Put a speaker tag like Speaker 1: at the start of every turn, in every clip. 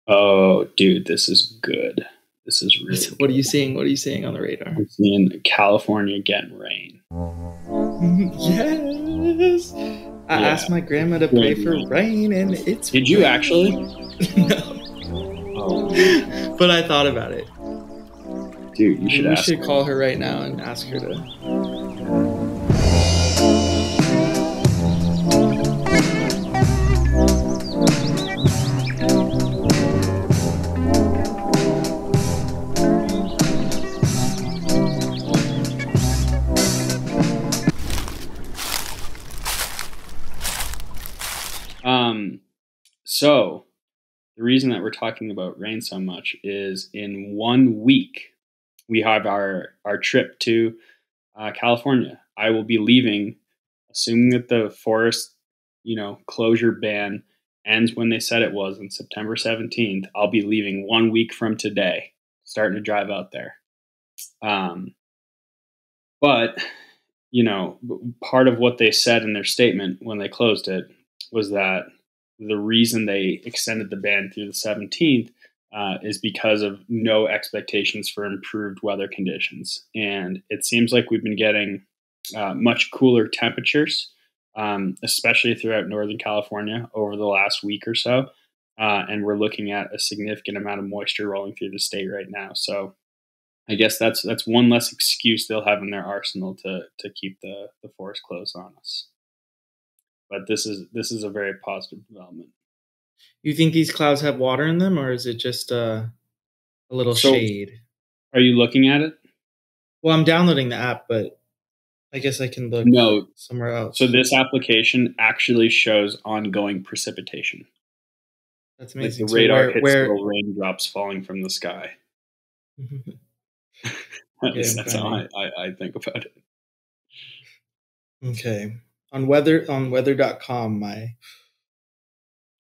Speaker 1: Oh, dude, this is good. This is really
Speaker 2: What are you
Speaker 1: good.
Speaker 2: seeing? What are you seeing on the radar?
Speaker 1: I'm seeing California getting rain.
Speaker 2: Yes. I
Speaker 1: Yeah,
Speaker 2: asked my grandma to pray
Speaker 1: great
Speaker 2: for
Speaker 1: rain.
Speaker 2: rain, and it's
Speaker 1: Did you actually?
Speaker 2: no,
Speaker 1: Oh,
Speaker 2: but I thought about it.
Speaker 1: dude, you should
Speaker 2: We
Speaker 1: ask
Speaker 2: should
Speaker 1: her.
Speaker 2: call her right now and ask her to.
Speaker 1: So the reason that we're talking about rain so much is in 1 week we have our trip to California. I will be leaving, assuming that the forest, closure ban ends when they said it was on September 17th. I'll be leaving 1 week from today, starting to drive out there. But part of what they said in their statement when they closed it was that the reason they extended the ban through the 17th is because of no expectations for improved weather conditions. And it seems like we've been getting much cooler temperatures, especially throughout Northern California over the last week or so. And we're looking at a significant amount of moisture rolling through the state right now. So I guess that's one less excuse they'll have in their arsenal to keep the forest closed on us. But this is a very positive development.
Speaker 2: You think these clouds have water in them, or is it just a little shade?
Speaker 1: Are you looking at it?
Speaker 2: Well, I'm downloading the app, but I guess I can look somewhere else.
Speaker 1: So this application actually shows ongoing precipitation.
Speaker 2: That's amazing.
Speaker 1: Like the radar hits little raindrops falling from the sky. That's how I think about it.
Speaker 2: Okay. On weather.com, my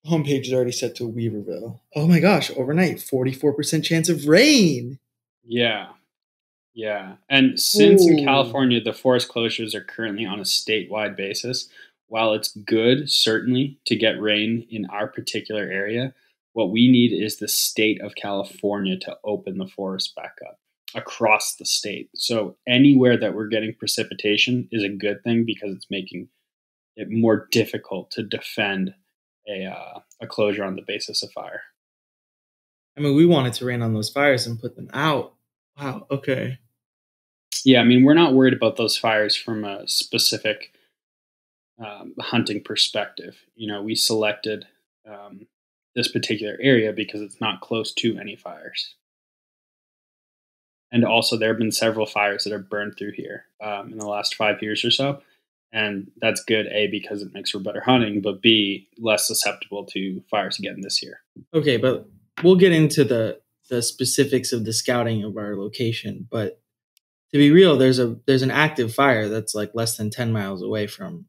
Speaker 2: homepage is already set to Weaverville. Oh my gosh, overnight, 44% chance of rain.
Speaker 1: Yeah. And since in California, the forest closures are currently on a statewide basis, while it's good, certainly, to get rain in our particular area, what we need is the state of California to open the forest back up across the state. So anywhere that we're getting precipitation is a good thing because it's making it more difficult to defend a closure on the basis of fire.
Speaker 2: I mean, we wanted to rain on those fires and put them out. Wow. Okay.
Speaker 1: Yeah, I mean, we're not worried about those fires from a specific hunting perspective. We selected this particular area because it's not close to any fires. And also, there have been several fires that have burned through here in the last 5 years or so. And that's good, A, because it makes for better hunting, but B, less susceptible to fires again this year.
Speaker 2: Okay, but we'll get into the specifics of the scouting of our location. But to be real, there's an active fire that's like less than 10 miles away from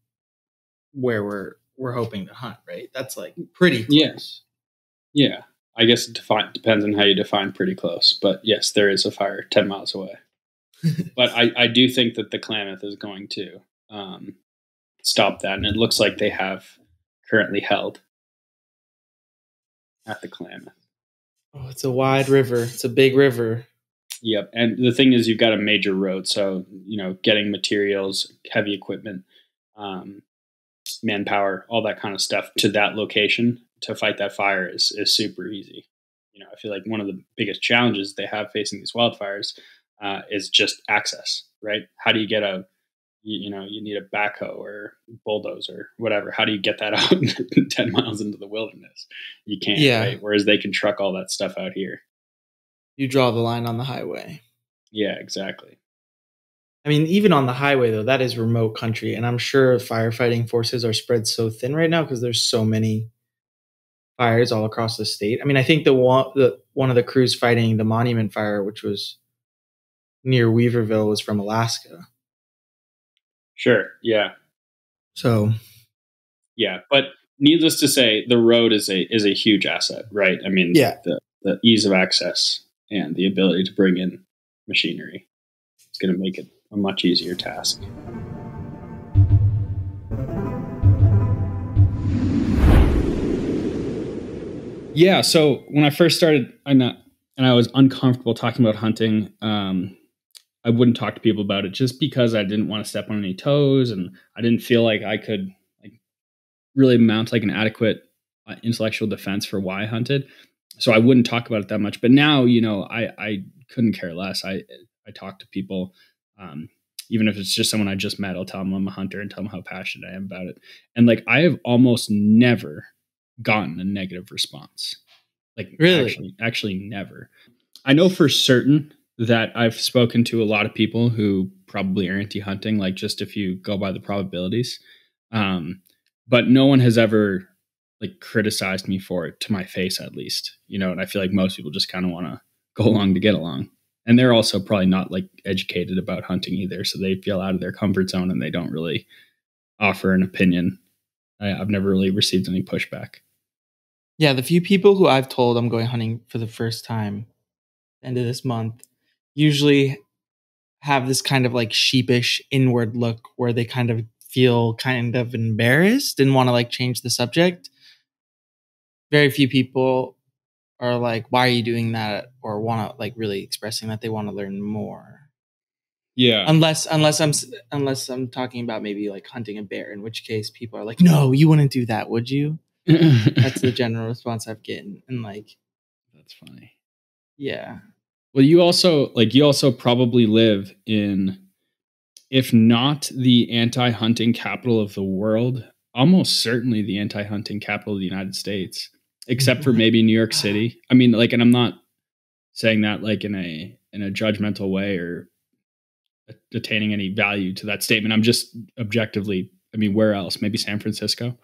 Speaker 2: where we're hoping to hunt, right? That's like pretty close.
Speaker 1: Yeah. I guess it depends on how you define pretty close. But yes, there is a fire 10 miles away. But I do think that the Klamath is going to stop that. And it looks like they have currently held at the Klamath.
Speaker 2: Oh, it's a wide river. It's a big river.
Speaker 1: Yep. And the thing is, you've got a major road. So, getting materials, heavy equipment, manpower, all that kind of stuff to that location to fight that fire is super easy. I feel like one of the biggest challenges they have facing these wildfires is just access, right? How do you get you need a backhoe or bulldozer or whatever. How do you get that out 10 miles into the wilderness? You can't, right? Whereas they can truck all that stuff out here.
Speaker 2: You draw the line on the highway.
Speaker 1: Yeah, exactly.
Speaker 2: I mean, even on the highway, though, that is remote country. And I'm sure firefighting forces are spread so thin right now because there's so many fires all across the state. I mean, I think one of the crews fighting the Monument Fire, which was near Weaverville, was from Alaska.
Speaker 1: Sure, yeah.
Speaker 2: So,
Speaker 1: yeah, but needless to say, the road is a huge asset, right? I mean, the ease of access and the ability to bring in machinery is going to make it a much easier task. Yeah. So when I first started, and I was uncomfortable talking about hunting. I wouldn't talk to people about it just because I didn't want to step on any toes, and I didn't feel like I could like really mount like an adequate intellectual defense for why I hunted. So I wouldn't talk about it that much. But now, I couldn't care less. I talk to people, even if it's just someone I just met. I'll tell them I'm a hunter and tell them how passionate I am about it. And like I have almost never gotten a negative response. Like
Speaker 2: Really?
Speaker 1: actually never. I know for certain that I've spoken to a lot of people who probably are anti-hunting, like just if you go by the probabilities. Um, but no one has ever like criticized me for it to my face, at least, and I feel like most people just kind of want to go along to get along. And they're also probably not like educated about hunting either. So they feel out of their comfort zone and they don't really offer an opinion. I've never really received any pushback.
Speaker 2: Yeah, the few people who I've told I'm going hunting for the first time end of this month usually have this kind of like sheepish inward look where they kind of feel kind of embarrassed and want to like change the subject. Very few people are like, why are you doing that? Or want to like really expressing that they want to learn more.
Speaker 1: Yeah.
Speaker 2: Unless I'm talking about maybe like hunting a bear, in which case people are like, no, you wouldn't do that, would you? That's the general response I've gotten. And like,
Speaker 1: that's funny.
Speaker 2: Yeah.
Speaker 1: Well, you also probably live in, if not the anti-hunting capital of the world, almost certainly the anti-hunting capital of the United States, except for maybe New York City. I mean, like, and I'm not saying that like in a judgmental way or attaining any value to that statement. I'm just objectively, I mean, where else? Maybe San Francisco.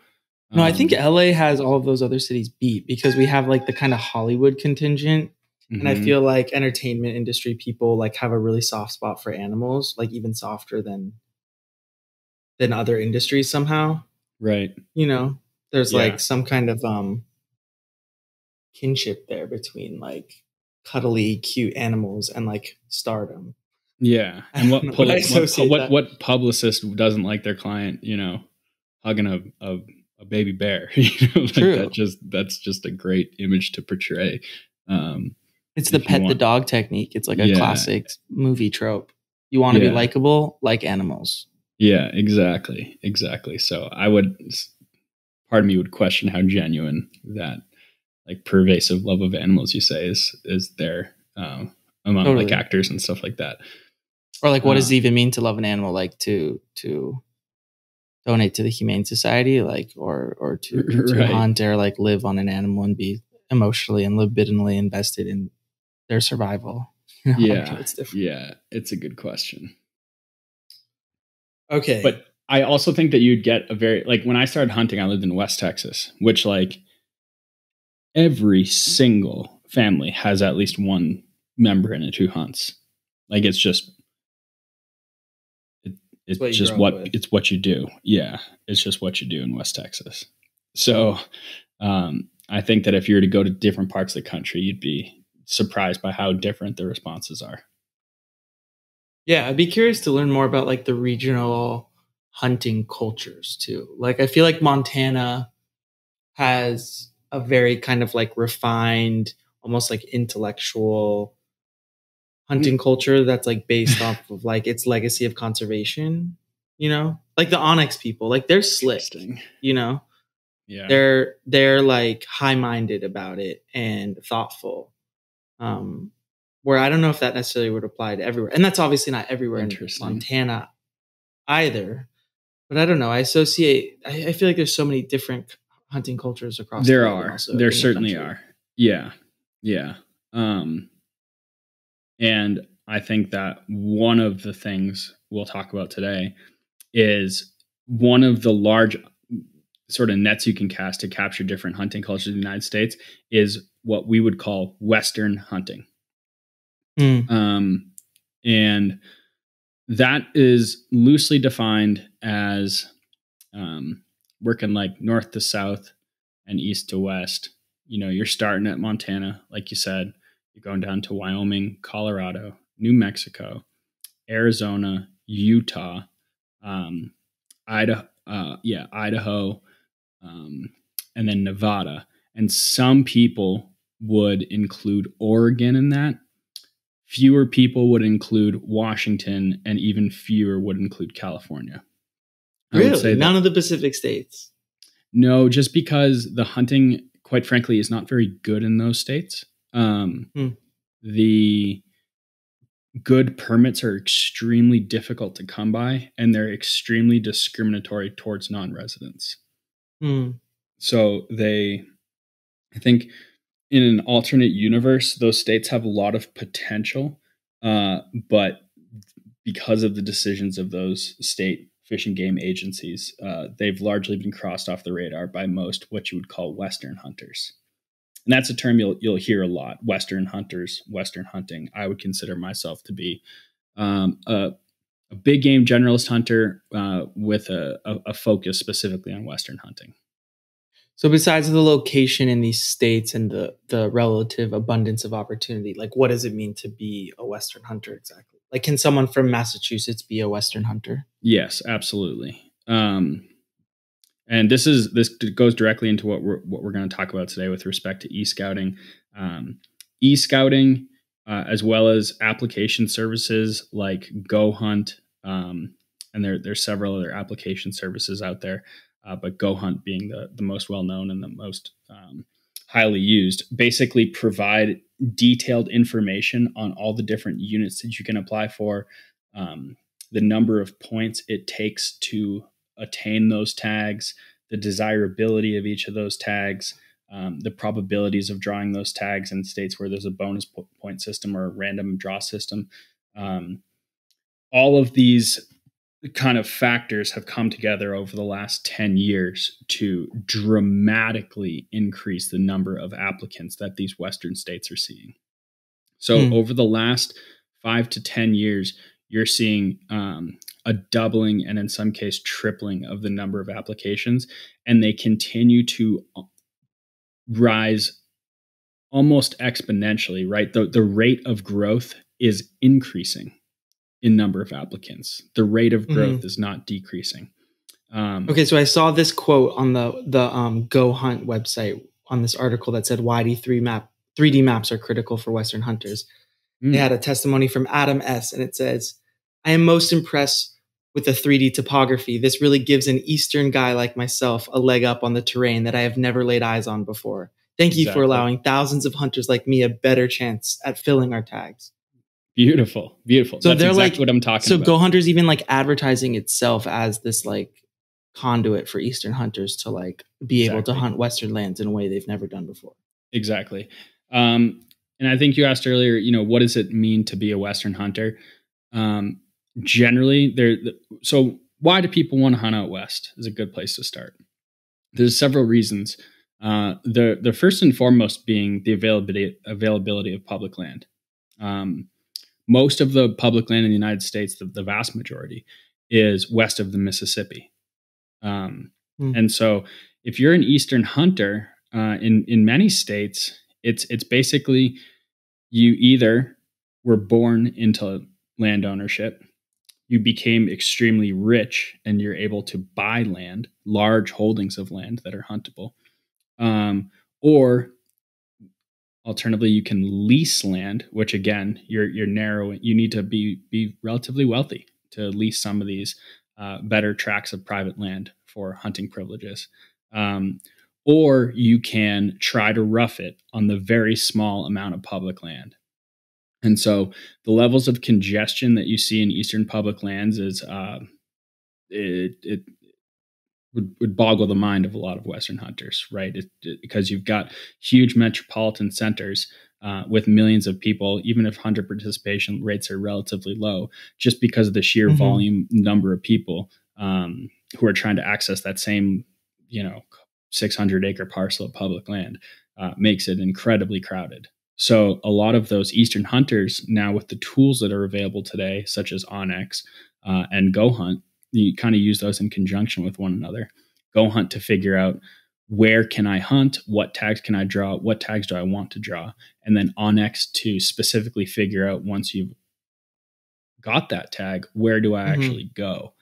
Speaker 2: No, I think LA has all of those other cities beat because we have like the kind of Hollywood contingent. And I feel like entertainment industry people like have a really soft spot for animals, like even softer than other industries somehow.
Speaker 1: Right.
Speaker 2: There's like some kind of kinship there between like cuddly, cute animals and like stardom.
Speaker 1: Yeah. And what publicist doesn't like their client, hugging a baby bear?
Speaker 2: True.
Speaker 1: That's just a great image to portray.
Speaker 2: It's the pet the dog technique. It's like a classic movie trope. You want to be likable like animals.
Speaker 1: Yeah, exactly. So part of me would question how genuine that like pervasive love of animals you say is there among like actors and stuff like that.
Speaker 2: Or like, what does it even mean to love an animal? Like to donate to the Humane Society, like, or to hunt or like live on an animal and be emotionally and libidinally invested in their survival.
Speaker 1: Yeah, it's a good question.
Speaker 2: Okay,
Speaker 1: but I also think that you'd get a very like when I started hunting, I lived in West Texas, which like every single family has at least one member in it who hunts. Like it's just it's what you do. Yeah, it's just what you do in West Texas. So I think that if you were to go to different parts of the country, you'd be surprised by how different the responses are.
Speaker 2: Yeah, I'd be curious to learn more about like the regional hunting cultures too. Like I feel like Montana has a very kind of like refined, almost like intellectual hunting culture that's like based off of like its legacy of conservation, like the Onyx people, like they're slick,
Speaker 1: yeah,
Speaker 2: they're like high-minded about it and thoughtful, where I don't know if that necessarily would apply to everywhere, and that's obviously not everywhere in Montana either, but I don't know, I feel like there's so many different hunting cultures across
Speaker 1: there
Speaker 2: the world.
Speaker 1: There certainly are. Yeah. And I think that one of the things we'll talk about today is one of the large sort of nets you can cast to capture different hunting cultures in the United States is what we would call Western hunting. And that is loosely defined as working like north to south and east to west. You're starting at Montana, like you said, you're going down to Wyoming, Colorado, New Mexico, Arizona, Utah, Idaho, and then Nevada. And some people would include Oregon in that. Fewer people would include Washington, and even fewer would include California. I would say
Speaker 2: Really? None of the Pacific states?
Speaker 1: No, just because the hunting, quite frankly, is not very good in those states. The good permits are extremely difficult to come by, and they're extremely discriminatory towards non-residents. So I think in an alternate universe, those states have a lot of potential, but because of the decisions of those state fish and game agencies, they've largely been crossed off the radar by most what you would call Western hunters. And that's a term you'll hear a lot: Western hunters, Western hunting. I would consider myself to be a big game generalist hunter with a focus specifically on Western hunting.
Speaker 2: So besides the location in these states and the relative abundance of opportunity, like what does it mean to be a Western hunter exactly? Like, can someone from Massachusetts be a Western hunter?
Speaker 1: Yes, absolutely. And this goes directly into what we're going to talk about today with respect to e-scouting. E-scouting, as well as application services like Go Hunt, and there's several other application services out there, but Go Hunt being the most well-known and the most highly used, basically provide detailed information on all the different units that you can apply for, the number of points it takes to attain those tags, the desirability of each of those tags, the probabilities of drawing those tags in states where there's a bonus point system or a random draw system. All of these kind of factors have come together over the last 10 years to dramatically increase the number of applicants that these Western states are seeing. So over the last 5 to 10 years, you're seeing a doubling and in some case tripling of the number of applications, and they continue to rise almost exponentially, right? The rate of growth is increasing in number of applicants. The rate of growth is not decreasing.
Speaker 2: Okay, so I saw this quote on the Go Hunt website on this article that said why 3D maps are critical for Western hunters. They had a testimony from Adam S. and it says, "I am most impressed with the 3D topography. This really gives an Eastern guy like myself a leg up on the terrain that I have never laid eyes on before. Thank you for allowing thousands of hunters like me a better chance at filling our tags."
Speaker 1: Beautiful. So that's exactly what I'm talking about.
Speaker 2: So Go Hunter's even like advertising itself as this like conduit for Eastern hunters to like be able to hunt Western lands in a way they've never done before.
Speaker 1: Exactly. And I think you asked earlier, what does it mean to be a Western hunter? Generally, so why do people want to hunt out West is a good place to start. There's several reasons. The first and foremost being the availability of public land. Most of the public land in the United States, the vast majority, is west of the Mississippi. And so if you're an Eastern hunter, in many states, it's basically you either were born into land ownership, you became extremely rich and you're able to buy land, large holdings of land that are huntable, or alternatively, you can lease land, which again, you're narrowing. You need to be relatively wealthy to lease some of these better tracts of private land for hunting privileges. Or you can try to rough it on the very small amount of public land. And so the levels of congestion that you see in Eastern public lands is it would boggle the mind of a lot of Western hunters, right? Because you've got huge metropolitan centers with millions of people, even if hunter participation rates are relatively low, just because of the sheer volume number of people who are trying to access that same, 600-acre parcel of public land makes it incredibly crowded. So a lot of those Eastern hunters now, with the tools that are available today, such as Onyx and Go Hunt, you kind of use those in conjunction with one another. Go Hunt to figure out where can I hunt, what tags can I draw, what tags do I want to draw, and then Onyx to specifically figure out, once you've got that tag, where do I actually go.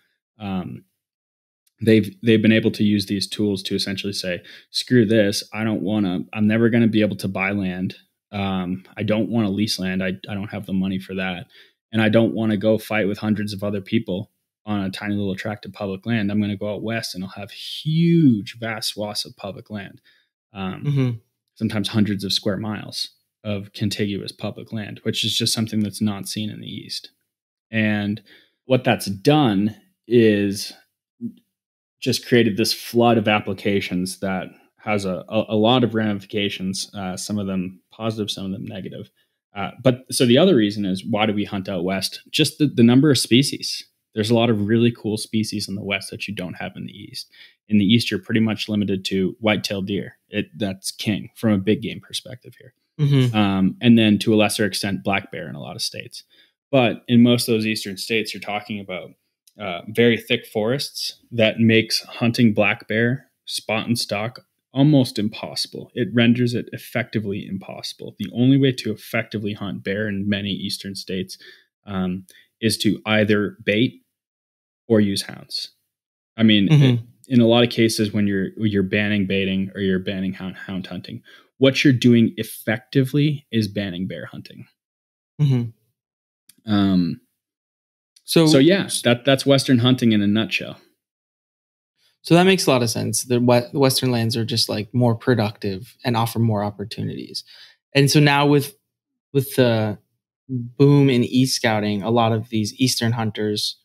Speaker 1: they've been able to use these tools to essentially say, screw this, I'm never going to be able to buy land. I don't want to lease land. I don't have the money for that. And I don't want to go fight with hundreds of other people on a tiny little tract of public land. I'm going to go out west and I'll have huge, vast swaths of public land. Sometimes hundreds of square miles of contiguous public land, which is just something that's not seen in the East. And what that's done is just created this flood of applications that has a lot of ramifications, some of them positive, some of them negative. But so the other reason is, why do we hunt out west? Just the number of species. There's a lot of really cool species in the west that you don't have in the East. In the East, you're pretty much limited to white-tailed deer. That's king from a big game perspective here. And then to a lesser extent, black bear in a lot of states. But in most of those eastern states, you're talking about very thick forests that makes hunting black bear spot and stalk almost impossible. It renders it effectively impossible. The only way to effectively hunt bear in many eastern states is to either bait or use hounds. I mean, in a lot of cases, when you're banning baiting or you're banning hound hunting, what you're doing effectively is banning bear hunting. So yeah, that's Western hunting in a nutshell.
Speaker 2: So that makes a lot of sense. The Western lands are just like more productive and offer more opportunities. And so now with the boom in e-scouting, a lot of these Eastern hunters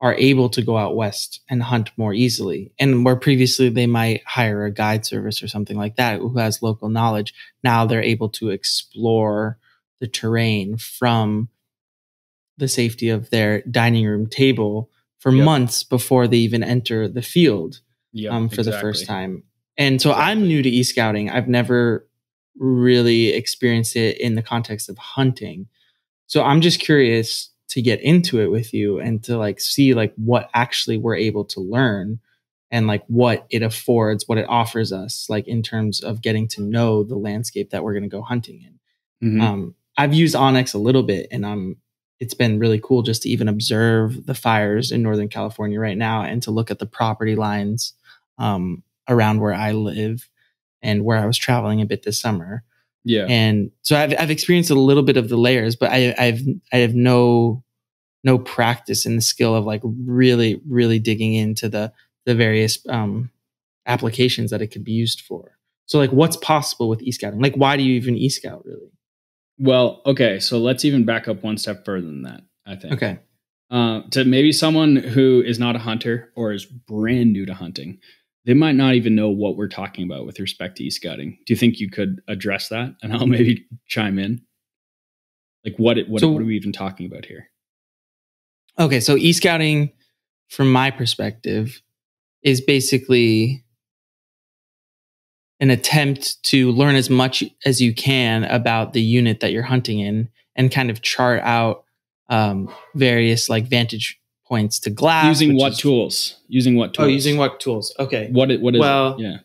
Speaker 2: are able to go out west and hunt more easily. And where previously they might hire a guide service or something like that who has local knowledge, now they're able to explore the terrain from the safety of their dining room table for months before they even enter the field for the first time. And so I'm new to e-scouting. I've never really experienced it in the context of hunting. So I'm just curious to get into it with you and to like see like what actually we're able to learn and like what it affords, what it offers us, like in terms of getting to know the landscape that we're going to go hunting in. I've used Onyx a little bit, and it's been really cool just to even observe the fires in Northern California right now and to look at the property lines around where I live and where I was traveling a bit this summer. Yeah. And so I've experienced a little bit of the layers, but I have no practice in the skill of like really, really digging into the various applications that it could be used for. So like what's possible with e-scouting? Like why do you even e-scout really?
Speaker 1: Well, okay, so let's even back up one step further than that, I think.
Speaker 2: Okay.
Speaker 1: To maybe someone who is not a hunter or is brand new to hunting, they might not even know what we're talking about with respect to e-scouting. Do you think you could address that? And I'll maybe chime in. Like what are we even talking about here?
Speaker 2: Okay, so e-scouting, from my perspective, is basically an attempt to learn as much as you can about the unit that you're hunting in and kind of chart out various like vantage points to glass.
Speaker 1: Using what tools?
Speaker 2: Oh, using what tools? Okay.
Speaker 1: What is
Speaker 2: it?
Speaker 1: Yeah.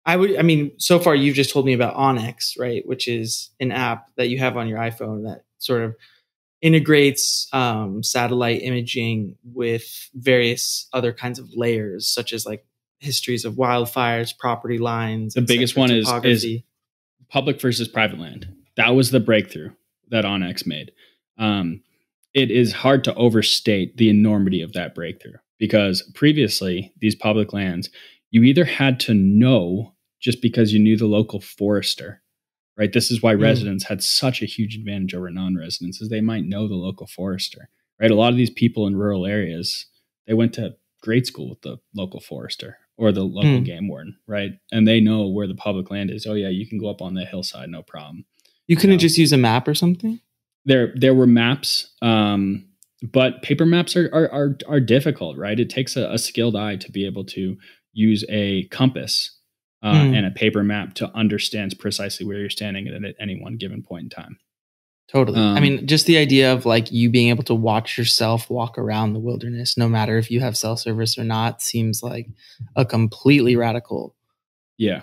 Speaker 2: I mean, so far you've just told me about Onyx, right? Which is an app that you have on your iPhone that sort of integrates satellite imaging with various other kinds of layers, such as like histories of wildfires, property lines.
Speaker 1: The biggest one is public versus private land. That was the breakthrough that Onyx made. It is hard to overstate the enormity of that breakthrough, because previously these public lands, you either had to know just because you knew the local forester, right? This is why residents had such a huge advantage over non-residents, is they might know the local forester, right? A lot of these people in rural areas, they went to grade school with the local forester or the local game warden, right? And they know where the public land is. Oh yeah, you can go up on the hillside, no problem.
Speaker 2: You couldn't just use a map or something?
Speaker 1: There were maps, but paper maps are difficult, right? It takes a skilled eye to be able to use a compass and a paper map to understand precisely where you're standing at any one given point in time.
Speaker 2: Totally. I mean, just the idea of like you being able to watch yourself walk around the wilderness, no matter if you have cell service or not, seems like a completely radical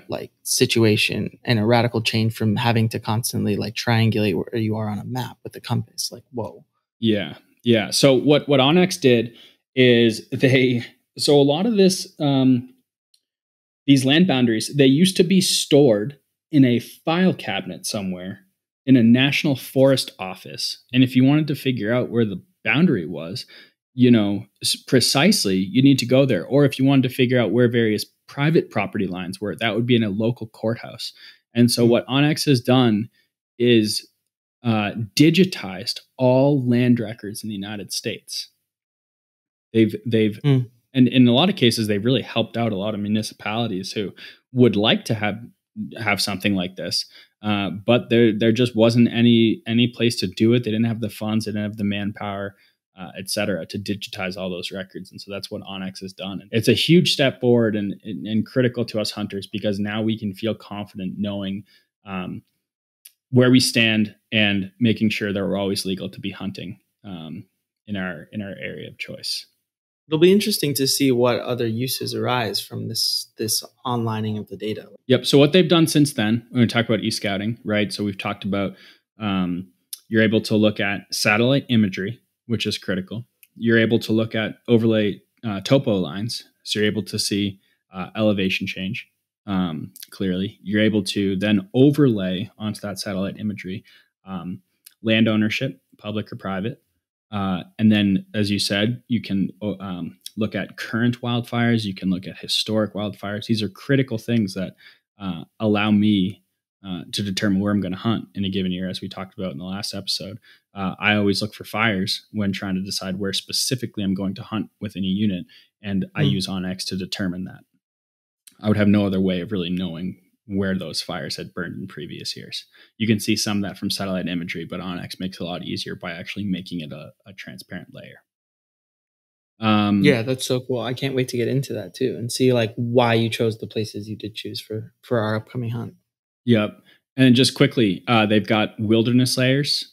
Speaker 2: like situation, and a radical change from having to constantly like triangulate where you are on a map with the compass. Like, whoa.
Speaker 1: Yeah. So what Onyx did is they So a lot of this, these land boundaries, they used to be stored in a file cabinet somewhere in a national forest office. And if you wanted to figure out where the boundary was, precisely, you need to go there. Or if you wanted to figure out where various private property lines were, that would be in a local courthouse. And so what Onyx has done is digitized all land records in the United States. They've and in a lot of cases, they've really helped out a lot of municipalities who would like to have something like this, but there just wasn't any place to do it. They didn't have the funds, they didn't have the manpower, et cetera, to digitize all those records. And so that's what Onyx has done. And it's a huge step forward and critical to us hunters, because now we can feel confident knowing where we stand and making sure that we're always legal to be hunting in our area of choice.
Speaker 2: It'll be interesting to see what other uses arise from this onlining of the data.
Speaker 1: Yep. So what they've done since then, we're going to talk about e-scouting, right? So we've talked about you're able to look at satellite imagery, which is critical. You're able to look at overlay topo lines. So you're able to see elevation change clearly. You're able to then overlay onto that satellite imagery land ownership, public or private. And then, as you said, you can look at current wildfires. You can look at historic wildfires. These are critical things that allow me to determine where I'm going to hunt in a given year, as we talked about in the last episode. I always look for fires when trying to decide where specifically I'm going to hunt within a unit, and I use Onyx to determine that. I would have no other way of really knowing where those fires had burned in previous years. You can see some of that from satellite imagery, but Onyx makes it a lot easier by actually making it a transparent layer.
Speaker 2: Yeah, that's so cool. I can't wait to get into that too and see like why you chose the places you did choose for our upcoming hunt.
Speaker 1: Yep. And just quickly, they've got wilderness layers.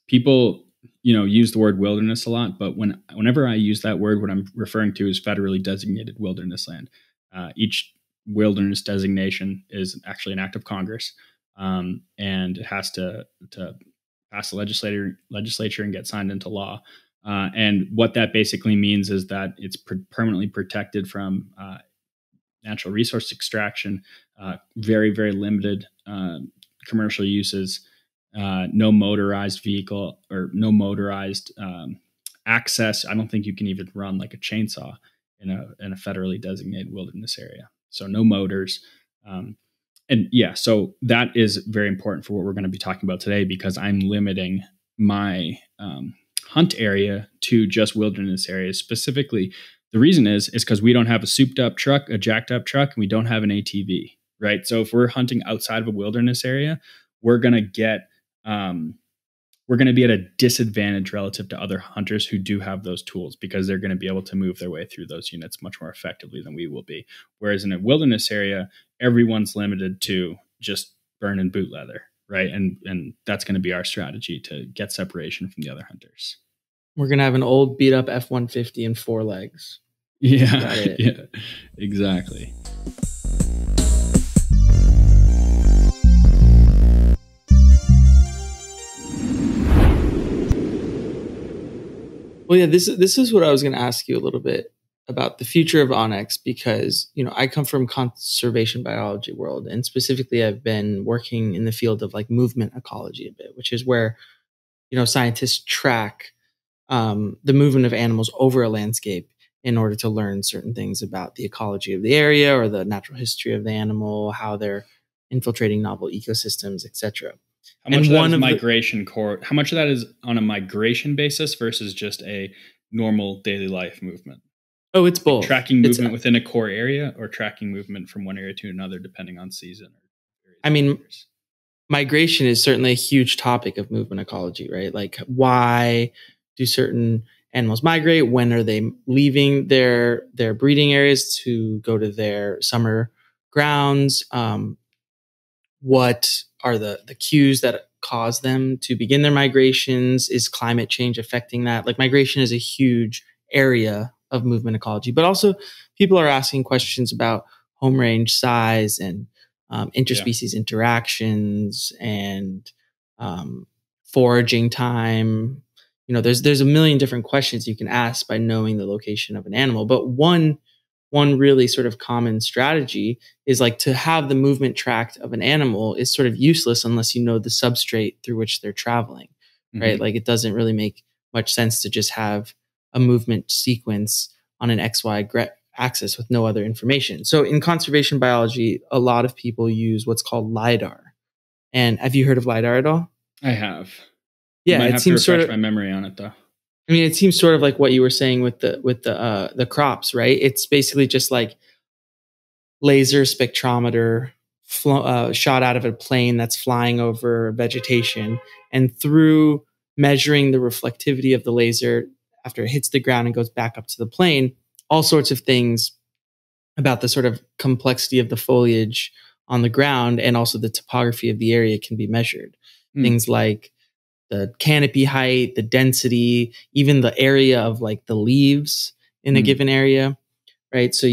Speaker 1: People, use the word wilderness a lot, but whenever I use that word, what I'm referring to is federally designated wilderness land. Each wilderness designation is actually an act of Congress, and it has to pass the legislature and get signed into law. And what that basically means is that it's permanently protected from natural resource extraction, very, very limited commercial uses, no motorized vehicle or no motorized access. I don't think you can even run like a chainsaw in a federally designated wilderness area. So no motors. And yeah, so that is very important for what we're going to be talking about today, because I'm limiting my hunt area to just wilderness areas. Specifically, the reason is because we don't have a souped up truck, a jacked up truck, and we don't have an ATV, right? So if we're hunting outside of a wilderness area, we're going to get we're going to be at a disadvantage relative to other hunters who do have those tools, because they're going to be able to move their way through those units much more effectively than we will be. Whereas in a wilderness area, everyone's limited to just burn and boot leather, right? And that's going to be our strategy to get separation from the other hunters.
Speaker 2: We're going to have an old beat up F-150 and 4 legs.
Speaker 1: Yeah, yeah, exactly.
Speaker 2: Well, yeah, this is what I was going to ask you a little bit about the future of Onyx, because, I come from conservation biology world, and specifically I've been working in the field of like movement ecology a bit, which is where, scientists track the movement of animals over a landscape in order to learn certain things about the ecology of the area or the natural history of the animal, how they're infiltrating novel ecosystems, etc.
Speaker 1: How much of that is migration core? How much of that is on a migration basis versus just a normal daily life movement?
Speaker 2: Oh, it's both.
Speaker 1: Like tracking movement within a core area, or tracking movement from one area to another, depending on season.
Speaker 2: I mean, migration is certainly a huge topic of movement ecology, right? Like, why do certain animals migrate? When are they leaving their breeding areas to go to their summer grounds? What are the cues that cause them to begin their migrations? Is climate change affecting that? Like, migration is a huge area of movement ecology, but also people are asking questions about home range size and interspecies interactions and foraging time. there's a million different questions you can ask by knowing the location of an animal. But one really sort of common strategy is like to have the movement tract of an animal is sort of useless unless you know the substrate through which they're traveling, right? Like it doesn't really make much sense to just have a movement sequence on an XY axis with no other information. So in conservation biology, a lot of people use what's called LiDAR. And have you heard of LiDAR at all?
Speaker 1: I have.
Speaker 2: Yeah,
Speaker 1: Might
Speaker 2: it
Speaker 1: have to
Speaker 2: seems
Speaker 1: refresh
Speaker 2: sort of
Speaker 1: my memory on it though.
Speaker 2: I mean, it seems sort of like what you were saying with the crops, right? It's basically just like laser spectrometer shot out of a plane that's flying over vegetation, and through measuring the reflectivity of the laser after it hits the ground and goes back up to the plane, all sorts of things about the sort of complexity of the foliage on the ground and also the topography of the area can be measured. Things like the canopy height, the density, even the area of like the leaves in a given area, right? So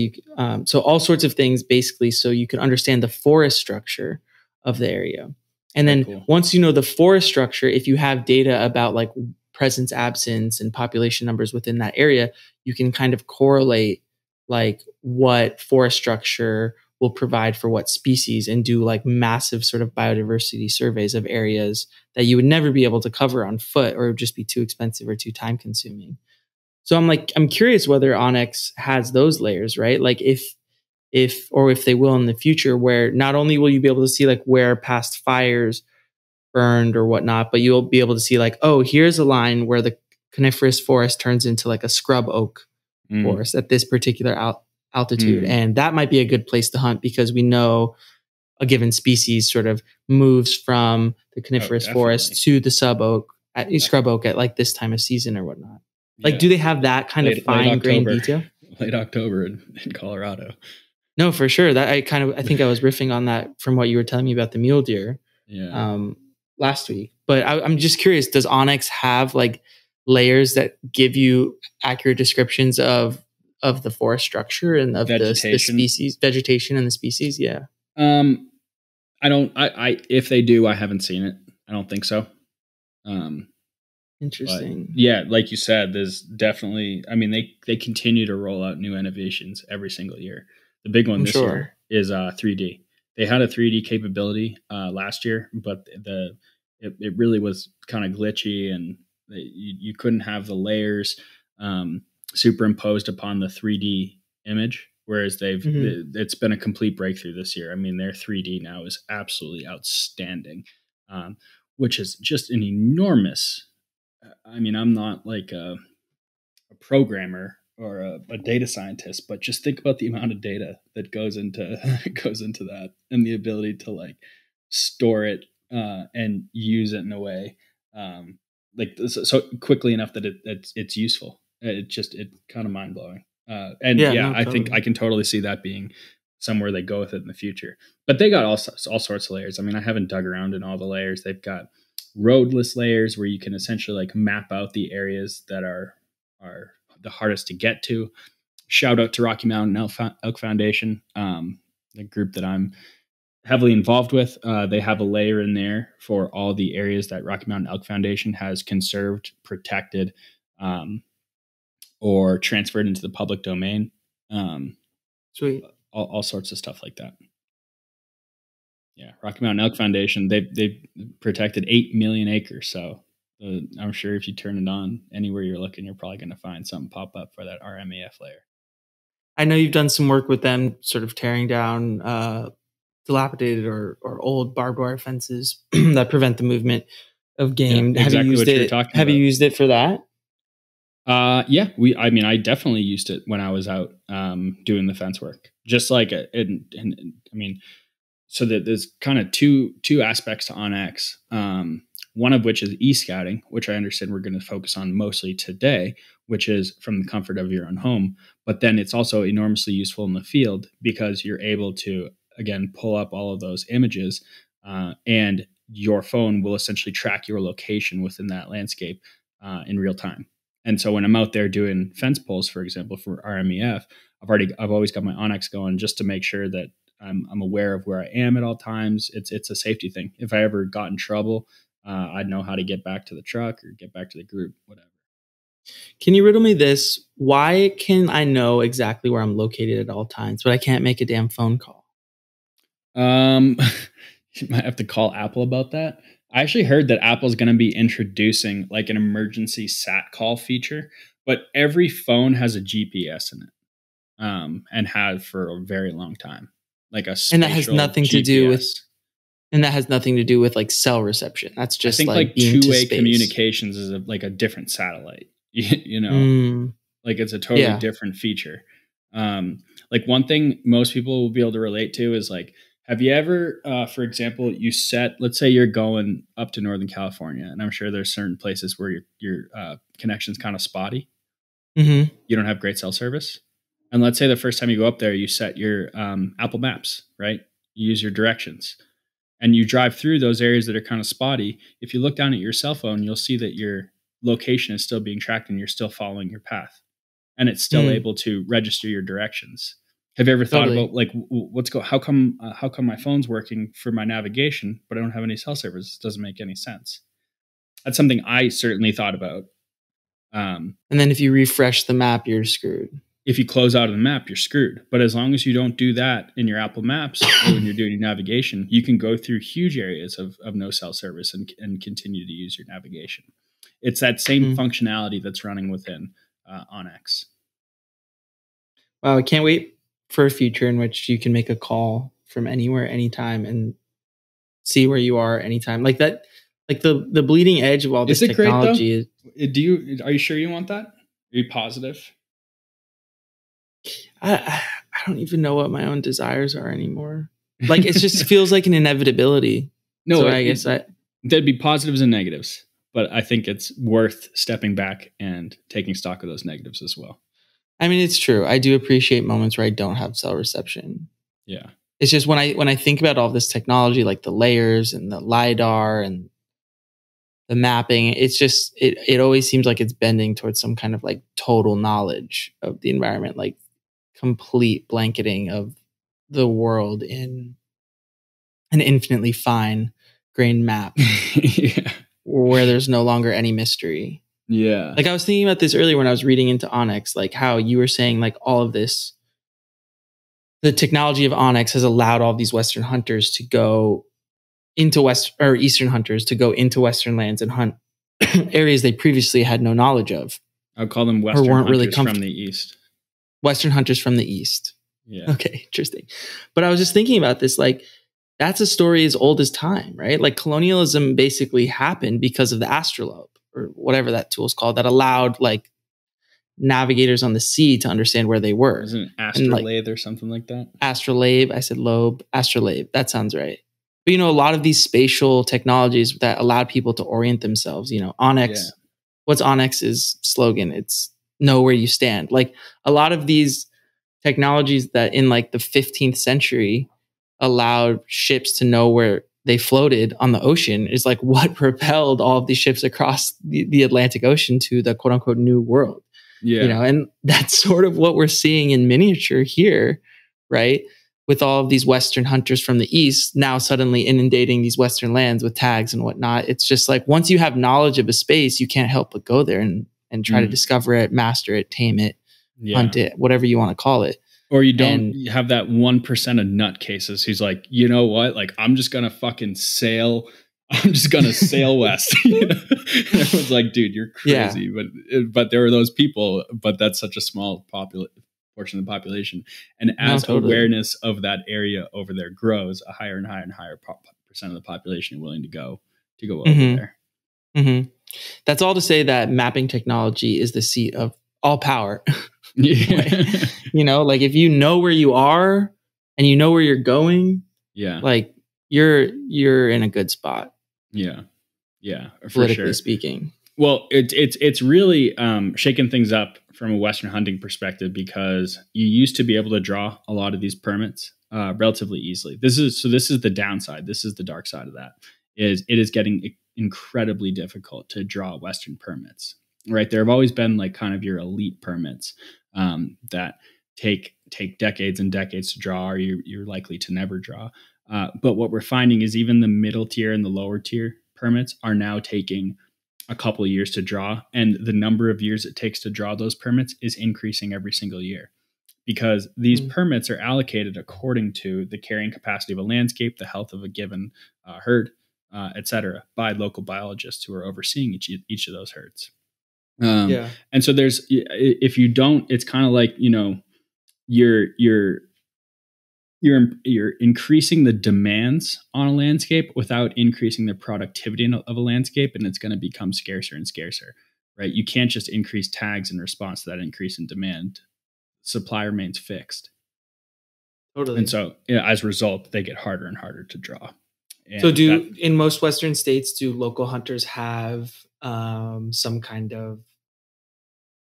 Speaker 2: so all sorts of things basically, so you can understand the forest structure of the area. And then once you know the forest structure, if you have data about like presence, absence, and population numbers within that area, you can kind of correlate like what forest structure will provide for what species and do like massive sort of biodiversity surveys of areas that you would never be able to cover on foot or just be too expensive or too time consuming. So I'm curious whether Onyx has those layers, right? Like if they will in the future, where not only will you be able to see like where past fires burned or whatnot, but you'll be able to see like, oh, here's a line where the coniferous forest turns into like a scrub oak forest at this particular altitude. And that might be a good place to hunt because we know a given species sort of moves from the coniferous forest to the scrub oak at like this time of season or whatnot. Like, do they have that kind of fine grained detail?
Speaker 1: Late October in Colorado.
Speaker 2: No, for sure. That I think I was riffing on that from what you were telling me about the mule deer last week. But I'm just curious, does Onyx have like layers that give you accurate descriptions of the forest structure and of the species, vegetation and the species? Yeah.
Speaker 1: I don't, if they do, I haven't seen it. I don't think so.
Speaker 2: Interesting.
Speaker 1: Yeah. Like you said, there's definitely, I mean, they continue to roll out new innovations every single year. The big one this year is 3D. They had a 3D capability last year, but it really was kind of glitchy and you couldn't have the layers superimposed upon the 3D image. Whereas it's been a complete breakthrough this year. I mean, their 3D now is absolutely outstanding, which is just an enormous. I mean, I'm not like a programmer or a data scientist, but just think about the amount of data that goes into that, and the ability to like store it and use it in a way like so quickly enough that it's useful. It's kind of mind blowing. I think I can totally see that being somewhere they go with it in the future. But they got all sorts of layers. I mean, I haven't dug around in all the layers. They've got roadless layers where you can essentially like map out the areas that are the hardest to get to. Shout out to Rocky Mountain Elk Foundation, the group that I'm heavily involved with. They have a layer in there for all the areas that Rocky Mountain Elk Foundation has conserved, protected, or transferred into the public domain.
Speaker 2: Sweet.
Speaker 1: All sorts of stuff like that. Yeah, Rocky Mountain Elk Foundation, they've protected 8 million acres. So I'm sure if you turn it on anywhere you're looking, you're probably going to find something pop up for that RMAF layer.
Speaker 2: I know you've done some work with them, sort of tearing down dilapidated or old barbed wire fences that prevent the movement of game.
Speaker 1: Yeah, exactly what you're talking about.
Speaker 2: Have you used it for that?
Speaker 1: Yeah, I definitely used it when I was out doing the fence work. Just like so that there's kind of two aspects to OnX. One of which is e-scouting, which I understand we're going to focus on mostly today, which is from the comfort of your own home. But then it's also enormously useful in the field because you're able to, again, pull up all of those images and your phone will essentially track your location within that landscape in real time. And so when I'm out there doing fence poles, for example, for RMEF, I've always got my OnX going just to make sure that I'm aware of where I am at all times. It's a safety thing. If I ever got in trouble, I'd know how to get back to the truck or get back to the group, whatever.
Speaker 2: Can you riddle me this? Why can I know exactly where I'm located at all times, but I can't make a damn phone call?
Speaker 1: Um, you might have to call Apple about that. I actually heard that Apple's going to be introducing like an emergency sat call feature, but every phone has a GPS in it, and had for a very long time, like a
Speaker 2: And that has
Speaker 1: spatial
Speaker 2: nothing to do with
Speaker 1: GPS.
Speaker 2: and that has nothing to do with like cell reception. That's
Speaker 1: I
Speaker 2: just
Speaker 1: think
Speaker 2: like
Speaker 1: like
Speaker 2: being to
Speaker 1: two-way
Speaker 2: space.
Speaker 1: communications is like a different satellite, you know,
Speaker 2: Mm,
Speaker 1: like it's a totally
Speaker 2: yeah.
Speaker 1: different feature. Like one thing most people will be able to relate to is like, have you ever, for example, let's say you're going up to Northern California, and I'm sure there's certain places where your connection's kind of spotty.
Speaker 2: Mm-hmm.
Speaker 1: You don't have great cell service. And let's say the first time you go up there, you set your Apple Maps, right? You use your directions and you drive through those areas that are kind of spotty. If you look down at your cell phone, you'll see that your location is still being tracked and you're still following your path and it's still
Speaker 2: Mm,
Speaker 1: able to register your directions. Have you ever thought
Speaker 2: totally.
Speaker 1: about like how come my phone's working for my navigation, but I don't have any cell service? It doesn't make any sense. That's something I certainly thought about.
Speaker 2: And then if you refresh the map, you're screwed.
Speaker 1: If you close out of the map, you're screwed. But as long as you don't do that in your Apple Maps or when you're doing your navigation, you can go through huge areas of no cell service and continue to use your navigation. It's that same
Speaker 2: Mm.
Speaker 1: functionality that's running within Onyx.
Speaker 2: Wow, I can't wait for a future in which you can make a call from anywhere, anytime, and see where you are anytime. Like that, like the bleeding edge of all this
Speaker 1: Is it great though?
Speaker 2: technology is.
Speaker 1: Are you sure you want that? Are you positive?
Speaker 2: I don't even know what my own desires are anymore. Like it just feels like an inevitability.
Speaker 1: No,
Speaker 2: So I guess
Speaker 1: there'd be positives and negatives, but I think it's worth stepping back and taking stock of those negatives as well.
Speaker 2: I mean it's true. I do appreciate moments where I don't have cell reception.
Speaker 1: Yeah.
Speaker 2: It's just when I think about all this technology, like the layers and the LiDAR and the mapping, it's just it always seems like it's bending towards some kind of like total knowledge of the environment, like complete blanketing of the world in an infinitely fine grained map
Speaker 1: Yeah.
Speaker 2: where there's no longer any mystery.
Speaker 1: Yeah.
Speaker 2: Like I was thinking about this earlier when I was reading into Onyx, like how you were saying like all of this, the technology of Onyx has allowed all these Western hunters to go into Eastern hunters to go into Western lands and hunt areas they previously had no knowledge of.
Speaker 1: I would call them
Speaker 2: Or
Speaker 1: Western
Speaker 2: weren't really
Speaker 1: hunters from the East.
Speaker 2: Western hunters from the East.
Speaker 1: Yeah.
Speaker 2: Okay, interesting. But I was just thinking about this, like, that's a story as old as time, right? Like colonialism basically happened because of the astrolabe or whatever that tool is called that allowed like navigators on the sea to understand where they were.
Speaker 1: Wasn't it
Speaker 2: astrolabe
Speaker 1: or something like that?
Speaker 2: Astrolabe. I said lobe. Astrolabe. That sounds right. But, a lot of these spatial technologies that allowed people to orient themselves, Onyx,
Speaker 1: Yeah.
Speaker 2: what's Onyx's slogan? It's know where you stand. Like a lot of these technologies that in like the 15th century allowed ships to know where they floated on the ocean is like what propelled all of these ships across the Atlantic Ocean to the quote unquote new world.
Speaker 1: Yeah.
Speaker 2: And that's sort of what we're seeing in miniature here, right? With all of these Western hunters from the East now suddenly inundating these Western lands with tags and whatnot. It's just like once you have knowledge of a space, you can't help but go there and try to discover it, master it, tame it, hunt it, whatever you want to call it.
Speaker 1: Or you don't have that 1% of nutcases who's like, you know what? Like, I'm just going to fucking sail. I'm just going to sail west. And everyone's like, dude, you're crazy. Yeah. But there are those people, but that's such a small portion of the population. And as awareness of that area over there grows, a higher and higher and higher percent of the population are willing to go over there.
Speaker 2: Mm-hmm. That's all to say that mapping technology is the seat of all power.
Speaker 1: Yeah.
Speaker 2: Like if you know where you are and you know where you're going, like you're in a good spot.
Speaker 1: Yeah. For
Speaker 2: politically speaking.
Speaker 1: Well, it's really shaken things up from a Western hunting perspective because you used to be able to draw a lot of these permits relatively easily. This is the downside. This is the dark side of that. It is getting incredibly difficult to draw Western permits. Right, there have always been like kind of your elite permits that take decades and decades to draw, or you're likely to never draw. But what we're finding is even the middle tier and the lower tier permits are now taking a couple of years to draw, and the number of years it takes to draw those permits is increasing every single year, because these permits are allocated according to the carrying capacity of a landscape, the health of a given herd, etc., by local biologists who are overseeing each of those herds. And so if you don't, it's kind of like, you're increasing the demands on a landscape without increasing the productivity of a landscape, and it's going to become scarcer and scarcer, right? You can't just increase tags in response to that increase in demand. Supply remains fixed.
Speaker 2: Totally.
Speaker 1: And so as a result, they get harder and harder to draw. And
Speaker 2: so in most Western states, do local hunters have some kind of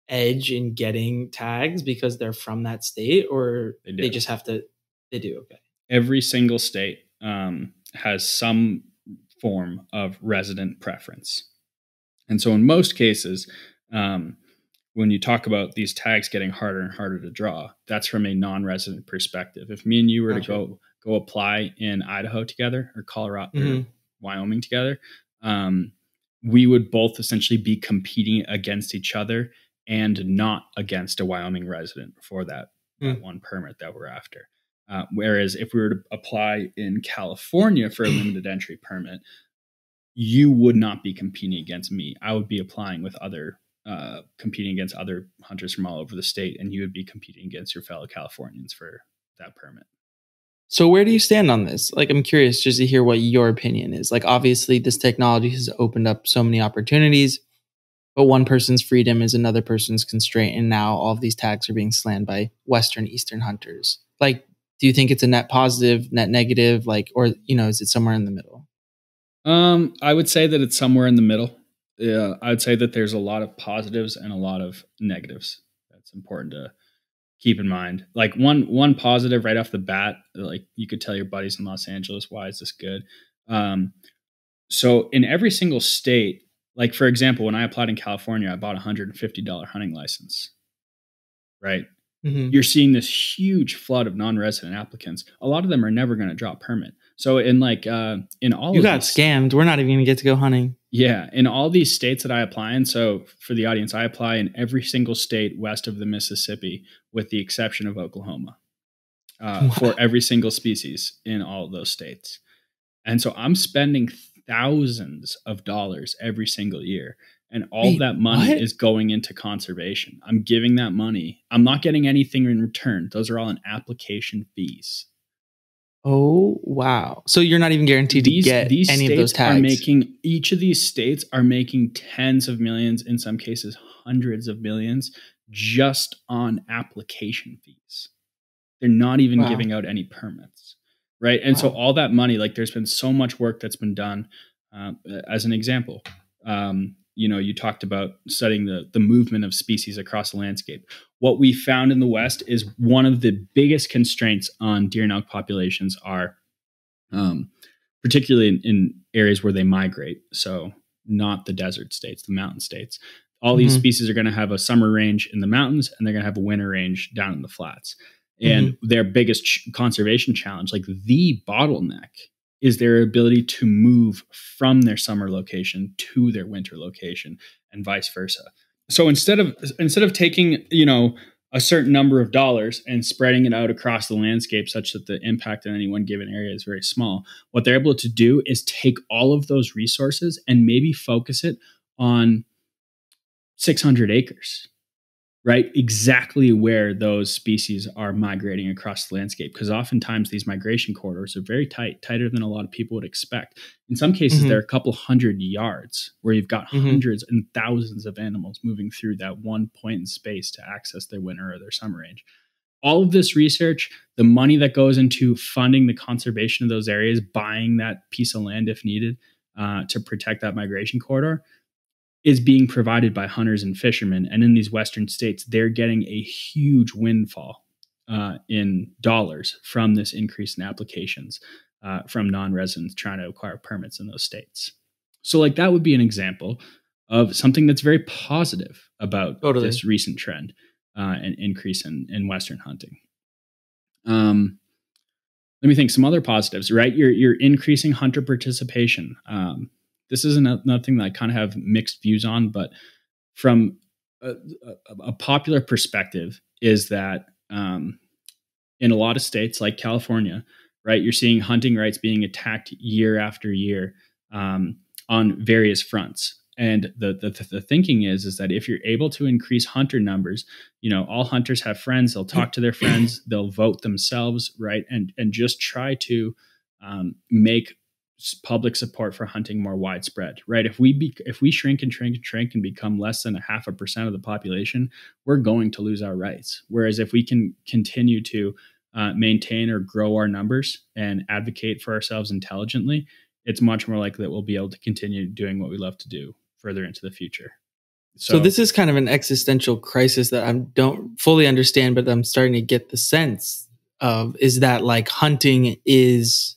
Speaker 2: edge in getting tags because they're from that state, or they just have to? They do. Okay.
Speaker 1: Every single state has some form of resident preference. And so in most cases, when you talk about these tags getting harder and harder to draw, that's from a non-resident perspective. If me and you were to go apply in Idaho together, or Colorado, or Wyoming together, we would both essentially be competing against each other and not against a Wyoming resident for that one permit that we're after. Whereas if we were to apply in California for a limited entry permit, you would not be competing against me. I would be applying with competing against other hunters from all over the state, and you would be competing against your fellow Californians for that permit.
Speaker 2: So where do you stand on this? Like, I'm curious just to hear what your opinion is. Like, obviously this technology has opened up so many opportunities, but one person's freedom is another person's constraint. And now all of these tags are being slammed by Western, Eastern hunters. Like, do you think it's a net positive, net negative, or, is it somewhere in the middle?
Speaker 1: I would say that it's somewhere in the middle. Yeah, I would say that there's a lot of positives and a lot of negatives. That's important to keep in mind. Like one positive right off the bat, like you could tell your buddies in Los Angeles, why is this good? So in every single state, like for example, when I applied in California, I bought a $150 hunting license, right? You're seeing this huge flood of non-resident applicants. A lot of them are never going to draw a permit. So in all
Speaker 2: you got scammed. We're not even going to get to go hunting.
Speaker 1: Yeah, in all these states that I apply in. So for the audience, I apply in every single state west of the Mississippi, with the exception of Oklahoma, for every single species in all of those states. And so I'm spending thousands of dollars every single year. And all that money is going into conservation. I'm giving that money. I'm not getting anything in return. Those are all in application fees.
Speaker 2: Oh, wow. So you're not even guaranteed to get any of those tags.
Speaker 1: Each of these states are making tens of millions, in some cases hundreds of millions, just on application fees. They're not even giving out any permits, right? And so all that money, like there's been so much work that's been done. As an example, you talked about studying the movement of species across the landscape. What we found in the West is one of the biggest constraints on deer and elk populations are, particularly in areas where they migrate. So not the desert states, the mountain states. All these species are going to have a summer range in the mountains, and they're going to have a winter range down in the flats. And their biggest conservation challenge, like the bottleneck, is their ability to move from their summer location to their winter location, and vice versa. So instead of taking, a certain number of dollars and spreading it out across the landscape such that the impact in any one given area is very small, what they're able to do is take all of those resources and maybe focus it on 600 acres. Right? Exactly where those species are migrating across the landscape. Because oftentimes these migration corridors are very tighter than a lot of people would expect. In some cases, they're a couple hundred yards where you've got hundreds and thousands of animals moving through that one point in space to access their winter or their summer range. All of this research, the money that goes into funding the conservation of those areas, buying that piece of land if needed to protect that migration corridor, is being provided by hunters and fishermen. And in these Western states, they're getting a huge windfall in dollars from this increase in applications from non-residents trying to acquire permits in those states. So that would be an example of something that's very positive about this recent trend and increase in Western hunting. Let me think some other positives, right? You're increasing hunter participation. this is another thing that I kind of have mixed views on, but from a popular perspective is that in a lot of states like California, right, you're seeing hunting rights being attacked year after year on various fronts. And the thinking is that if you're able to increase hunter numbers, all hunters have friends, they'll talk to their friends, they'll vote themselves, right, and just try to make public support for hunting more widespread, right? If we shrink and shrink and shrink and become less than 0.5% of the population, we're going to lose our rights. Whereas if we can continue to maintain or grow our numbers and advocate for ourselves intelligently, it's much more likely that we'll be able to continue doing what we love to do further into the future.
Speaker 2: So this is kind of an existential crisis that I don't fully understand, but I'm starting to get the sense of, is that like hunting is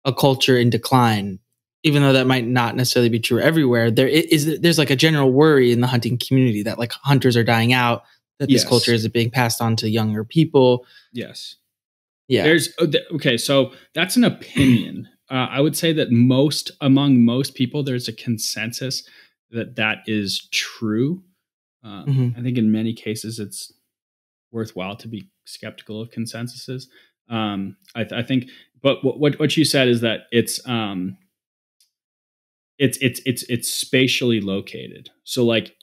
Speaker 2: a culture in decline, even though that might not necessarily be true everywhere. There's like a general worry in the hunting community that like hunters are dying out, that this culture is being passed on to younger people.
Speaker 1: Yes.
Speaker 2: Yeah.
Speaker 1: Okay. So that's an opinion. I would say that among most people, there's a consensus that is true. I think in many cases it's worthwhile to be skeptical of consensuses. I think, but what you said is that it's spatially located. So like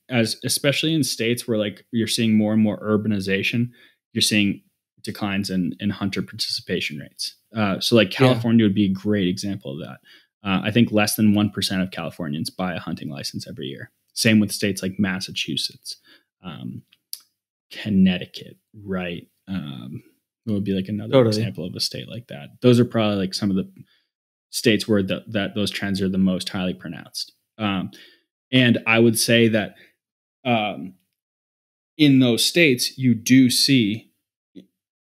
Speaker 1: especially in states where like you're seeing more and more urbanization, you're seeing declines in hunter participation rates. So like California would be a great example of that. I think less than 1% of Californians buy a hunting license every year. Same with states like Massachusetts, Connecticut, right? What would be like another example of a state like that? Those are probably like some of the states where that those trends are the most highly pronounced. And I would say that in those states, you do see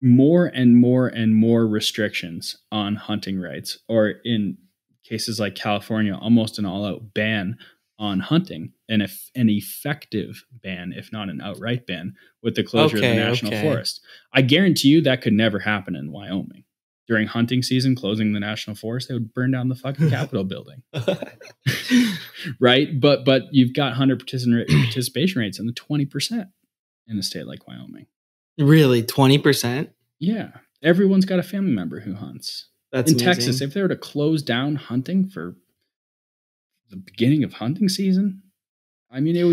Speaker 1: more and more and more restrictions on hunting rights, or in cases like California, almost an all-out ban on hunting, and an effective ban, if not an outright ban, with the closure of the national forest. I guarantee you that could never happen in Wyoming. During hunting season, closing the national forest, they would burn down the fucking Capitol building. Right? But you've got hunter participation rates in the 20% in a state like Wyoming.
Speaker 2: Really? 20%?
Speaker 1: Yeah. Everyone's got a family member who hunts. That's in amazing. Texas, if they were to close down hunting for the beginning of hunting season, I mean, there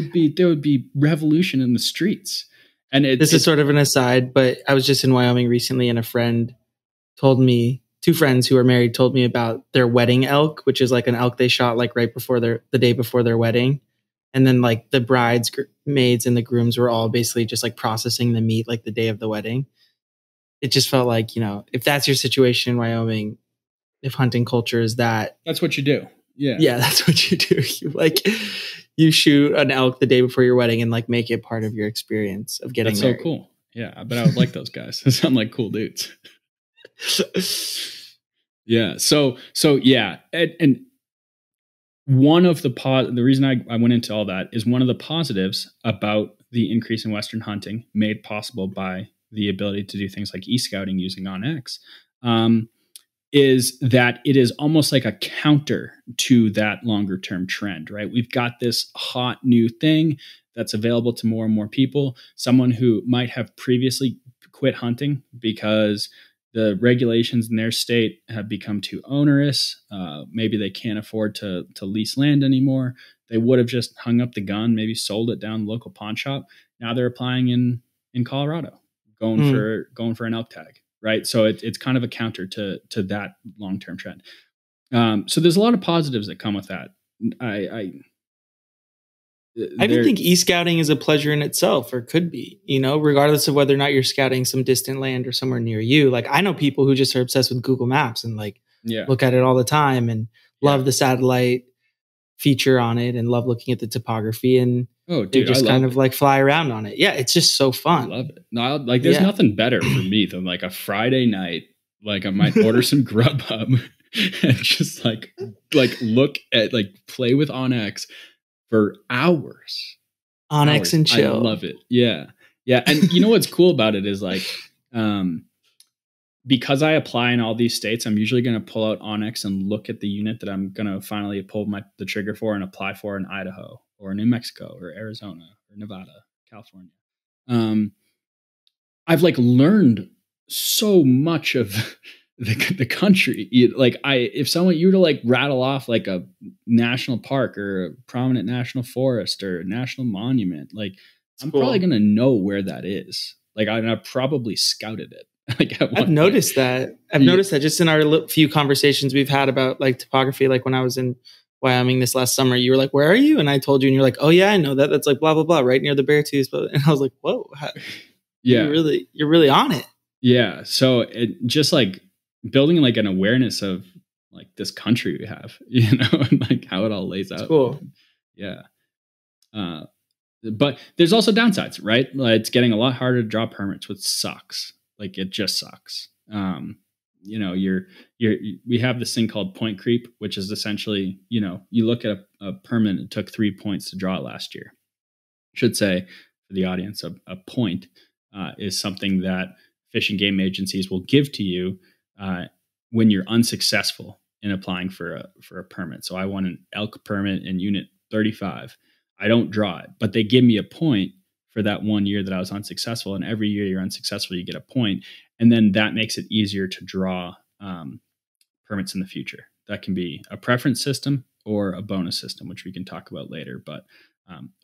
Speaker 1: would be revolution in the streets. And
Speaker 2: this is sort of an aside, but I was just in Wyoming recently, and a friend told me, two friends who are married told me about their wedding elk, which is like an elk they shot like right before the day before their wedding. And then like the bridesmaids and the grooms were all basically just like processing the meat like the day of the wedding. It just felt like, if that's your situation in Wyoming, if hunting culture is that,
Speaker 1: that's what you do. Yeah.
Speaker 2: Yeah, that's what you do. You shoot an elk the day before your wedding and like make it part of your experience of getting married.
Speaker 1: That's so cool. Yeah, I bet I would like those guys. They sound like cool dudes. Yeah. So yeah. And one of the reason I went into all that is one of the positives about the increase in Western hunting made possible by the ability to do things like e-scouting using OnX, is that it is almost like a counter to that longer term trend, right? We've got this hot new thing that's available to more and more people. Someone who might have previously quit hunting because the regulations in their state have become too onerous. Maybe they can't afford to lease land anymore. They would have just hung up the gun, maybe sold it down the local pawn shop. Now they're applying in Colorado, going for an elk tag, right? So it's kind of a counter to that long-term trend. So there's a lot of positives that come with that.
Speaker 2: I don't think e-scouting is a pleasure in itself, or could be, regardless of whether or not you're scouting some distant land or somewhere near you. Like I know people who just are obsessed with Google Maps and like look at it all the time and love the satellite feature on it and love looking at the topography, and they just kind of like fly around on it. Yeah, it's just so fun.
Speaker 1: I love it. No, there's nothing better for me than like a Friday night. Like I might order some Grubhub and just like look at play with OnX for hours.
Speaker 2: OnX and chill.
Speaker 1: I love it. Yeah. Yeah. And you know what's cool about it is like because I apply in all these states, I'm usually going to pull out Onyx and look at the unit that I'm going to finally pull the trigger for and apply for in Idaho or New Mexico or Arizona or Nevada, California. I've like learned so much of the country. If you were to like rattle off like a national park or a prominent national forest or a national monument, like I'm probably going to know where that is. Like I've probably scouted it. Like
Speaker 2: I've noticed that. I've noticed that just in our few conversations we've had about like topography. Like when I was in Wyoming this last summer, you were like, "Where are you?" And I told you, and you're like, "Oh yeah, I know that. That's like blah blah blah, right near the Beartooth." And I was like, "Whoa, you're really on it."
Speaker 1: Yeah. So it just like building like an awareness of like this country we have, and like how it all lays out.
Speaker 2: It's cool.
Speaker 1: Yeah. But there's also downsides, right? Like, it's getting a lot harder to draw permits, which sucks. Like it just sucks. We have this thing called point creep, which is essentially, you look at a permit, it took 3 points to draw it last year. I should say for the audience, a point is something that fish and game agencies will give to you when you're unsuccessful in applying for a permit. So I want an elk permit in unit 35. I don't draw it, but they give me a point for that 1 year that I was unsuccessful. And every year you're unsuccessful, you get a point. And then that makes it easier to draw permits in the future. That can be a preference system or a bonus system, which we can talk about later. But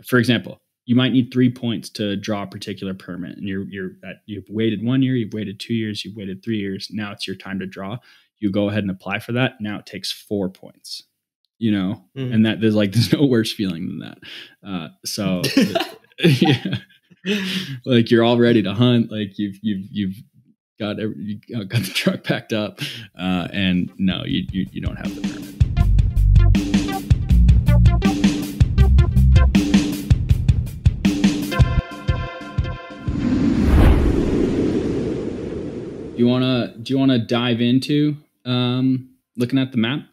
Speaker 1: for example, you might need 3 points to draw a particular permit, and you've waited 1 year, you've waited 2 years, you've waited 3 years. Now it's your time to draw. You go ahead and apply for that. Now it takes 4 points. And that there's no worse feeling than that. Yeah, like you're all ready to hunt. Like you've got the truck packed up, and no, you don't have the permit. Do you wanna dive into looking at the map?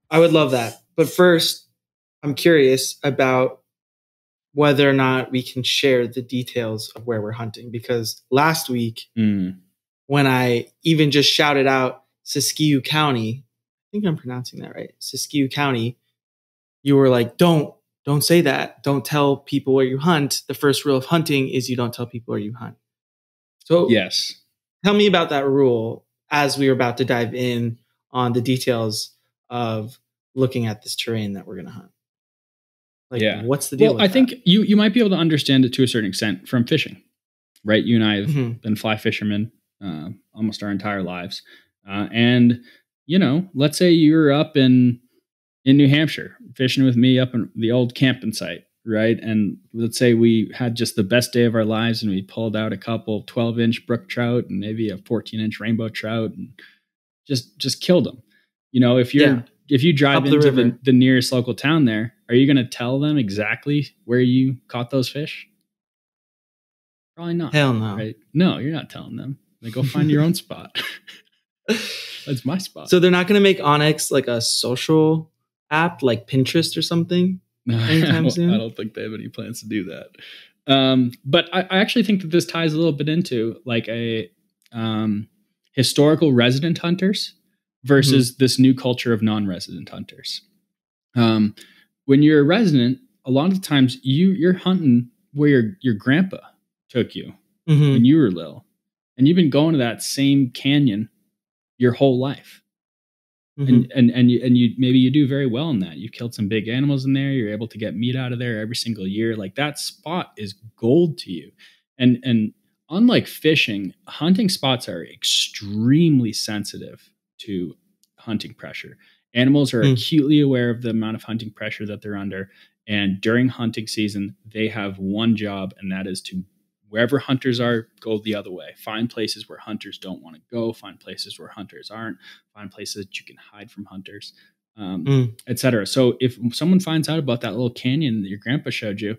Speaker 2: I would love that. But first, I'm curious about whether or not we can share the details of where we're hunting. Because last week, when I even just shouted out Siskiyou County, I think I'm pronouncing that right, Siskiyou County, you were like, don't say that. Don't tell people where you hunt. The first rule of hunting is you don't tell people where you hunt. So
Speaker 1: yes,
Speaker 2: tell me about that rule as we were about to dive in on the details of looking at this terrain that we're going to hunt. Like, what's the deal with
Speaker 1: I think you might be able to understand it to a certain extent from fishing, right? You and I have been fly fishermen almost our entire lives. And, let's say you're up in New Hampshire fishing with me up in the old camping site, right? And let's say we had just the best day of our lives and we pulled out a couple 12-inch brook trout and maybe a 14-inch rainbow trout and just killed them. If you drive into the nearest local town there, are you going to tell them exactly where you caught those fish? Probably not.
Speaker 2: Hell no.
Speaker 1: Right? No, you're not telling them. Like, go find your own spot. That's my spot.
Speaker 2: So they're not going to make Onyx like a social app like Pinterest or something anytime soon?
Speaker 1: I don't think they have any plans to do that. But I actually think that this ties a little bit into like a historical resident hunters versus this new culture of non-resident hunters. When you're a resident, a lot of the times you're hunting where your grandpa took you when you were little, and you've been going to that same canyon your whole life. And you maybe you do very well in that. You've killed some big animals in there. You're able to get meat out of there every single year. Like that spot is gold to you. And unlike fishing, hunting spots are extremely sensitive to hunting pressure. Animals are acutely aware of the amount of hunting pressure that they're under. And during hunting season, they have one job, and that is to, wherever hunters are, go the other way. Find places where hunters don't want to go. Find places where hunters aren't. Find places that you can hide from hunters, etc. So if someone finds out about that little canyon that your grandpa showed you,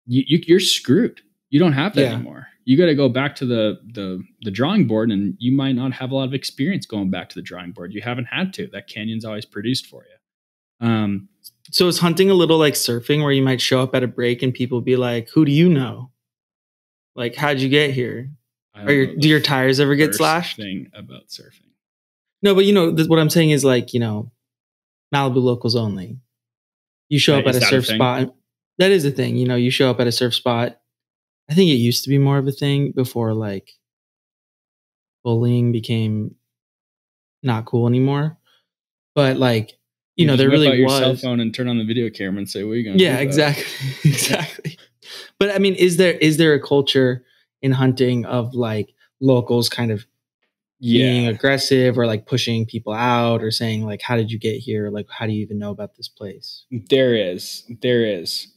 Speaker 1: you're screwed. You don't have that anymore. You got to go back to the drawing board, and you might not have a lot of experience going back to the drawing board. You haven't had to. That canyon's always produced for you.
Speaker 2: So is hunting a little like surfing, where you might show up at a break and people be like, "Who do you know? Like, how'd you get here?"
Speaker 1: I don't know
Speaker 2: Do your tires ever get
Speaker 1: first
Speaker 2: slashed?
Speaker 1: thing about surfing.
Speaker 2: No, but what I'm saying is like, Malibu locals only. You show up at
Speaker 1: Is
Speaker 2: a
Speaker 1: that a
Speaker 2: surf
Speaker 1: thing?
Speaker 2: spot. That is a thing. You show up at a surf spot. I think it used to be more of a thing before like bullying became not cool anymore. But like,
Speaker 1: You just
Speaker 2: there
Speaker 1: whip
Speaker 2: really
Speaker 1: out your cell
Speaker 2: was.
Speaker 1: phone and turn on the video camera and say, "What are you going to do
Speaker 2: Yeah,
Speaker 1: about
Speaker 2: exactly.
Speaker 1: it?"
Speaker 2: Exactly. But I mean, is there a culture in hunting of like locals kind of being
Speaker 1: Yeah,
Speaker 2: aggressive or like pushing people out or saying like, how did you get here? Like, how do you even know about this place?
Speaker 1: there is. There is.